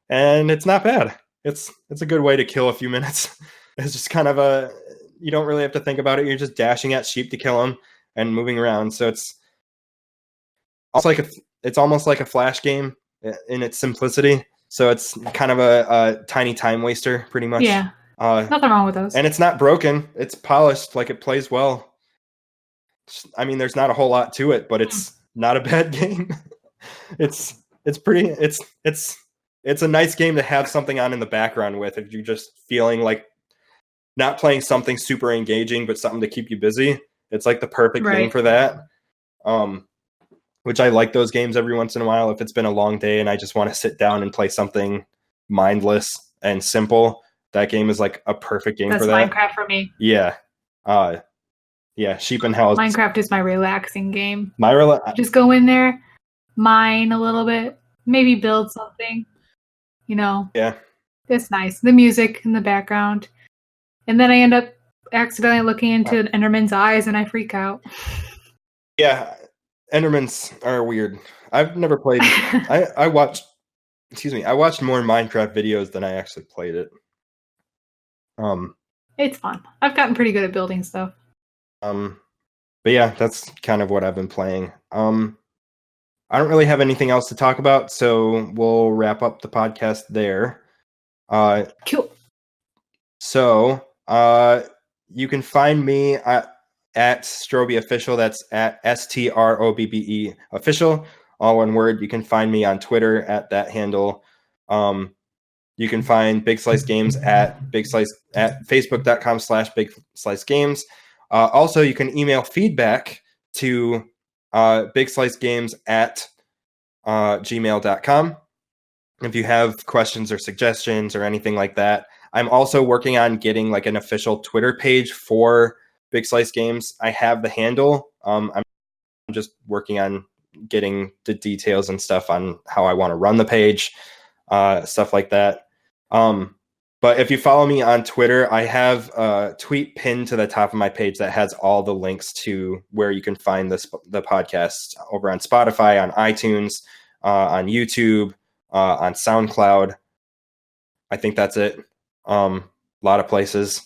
And it's not bad. It's a good way to kill a few minutes. It's just kind of you don't really have to think about it. You're just dashing at sheep to kill them and moving around. So it's almost like a Flash game in its simplicity. So it's kind of a tiny time waster, pretty much. Yeah, nothing wrong with those. And it's not broken. It's polished. Like, it plays well. I mean, there's not a whole lot to it, but it's not a bad game. It's a nice game to have something on in the background with if you're just feeling like not playing something super engaging, but something to keep you busy. It's like the perfect game for that. Which I like those games every once in a while. If it's been a long day and I just want to sit down and play something mindless and simple, that game is like a perfect game for that. That's Minecraft for me. Yeah. Yeah, Sheep in Hell. Minecraft is my relaxing game. Just go in there, mine a little bit, maybe build something. Yeah. It's nice. The music in the background. And then I end up accidentally looking into an Enderman's eyes and I freak out. Yeah. Endermans are weird. I've never played. I watched more Minecraft videos than I actually played it. It's fun. I've gotten pretty good at building stuff. But yeah, that's kind of what I've been playing. I don't really have anything else to talk about, so we'll wrap up the podcast there. Cool. So, you can find me at Strobe Official. That's at STROBBE Official, all one word. You can find me on Twitter at that handle. You can find BigSlice Games at facebook.com/BigSliceGames. Also, you can email feedback to BigSliceGames at gmail.com. if you have questions or suggestions or anything like that. I'm also working on getting like an official Twitter page for BigSlice Games. I have the handle. I'm just working on getting the details and stuff on how I want to run the page, stuff like that. But if you follow me on Twitter, I have a tweet pinned to the top of my page that has all the links to where you can find the podcast over on Spotify, on iTunes, on YouTube, on SoundCloud. I think that's it. A lot of places.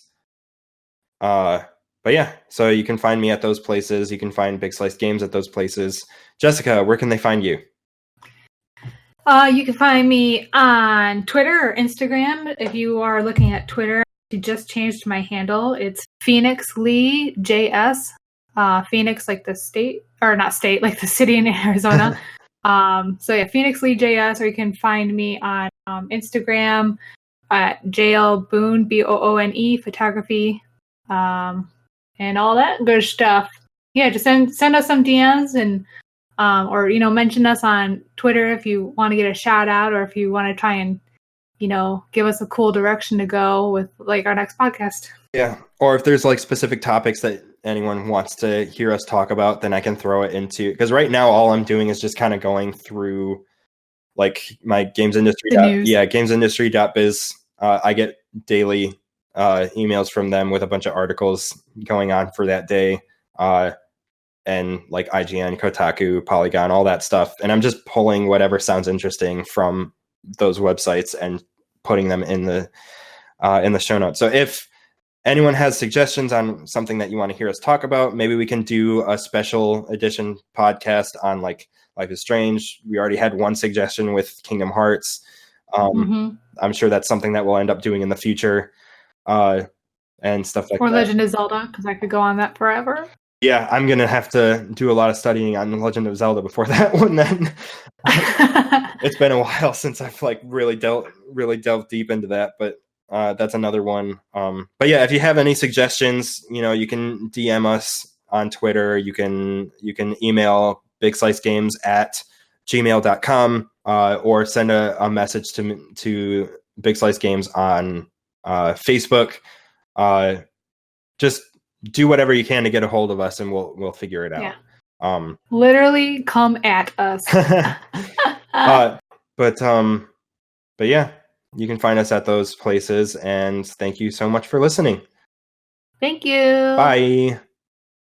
But yeah, so you can find me at those places. You can find BigSlice Games at those places. Jessica, where can they find you? You can find me on Twitter or Instagram. If you are looking at Twitter, I just changed my handle. It's Phoenix Lee JS. Phoenix, like the state, or not state, like the city in Arizona. So yeah, Phoenix Lee JS, or you can find me on Instagram at JL Boone, Boone photography, and all that good stuff. Yeah, just send us some DMs and or mention us on Twitter if you want to get a shout out, or if you want to try and give us a cool direction to go with like our next podcast. Yeah, or if there's like specific topics that anyone wants to hear us talk about, then I can throw it into, because right now all I'm doing is just kind of going through like my games industry. Gamesindustry.biz. I get daily emails from them with a bunch of articles going on for that day. And like IGN, Kotaku, Polygon, all that stuff. And I'm just pulling whatever sounds interesting from those websites and putting them in the show notes. So if anyone has suggestions on something that you want to hear us talk about, maybe we can do a special edition podcast on like Life is Strange. We already had one suggestion with Kingdom Hearts. I'm sure that's something that we'll end up doing in the future, and stuff like that. Or Legend of Zelda, because I could go on that forever. Yeah, I'm going to have to do a lot of studying on The Legend of Zelda before that one then. It's been a while since I've like really delved deep into that, but that's another one. But yeah, if you have any suggestions, you can DM us on Twitter. You can email bigslicegames@gmail.com, or send a message to BigSlice Games on Facebook. Just do whatever you can to get a hold of us, and we'll figure it out. Yeah. Literally come at us. But yeah, you can find us at those places, and thank you so much for listening. Thank you. Bye.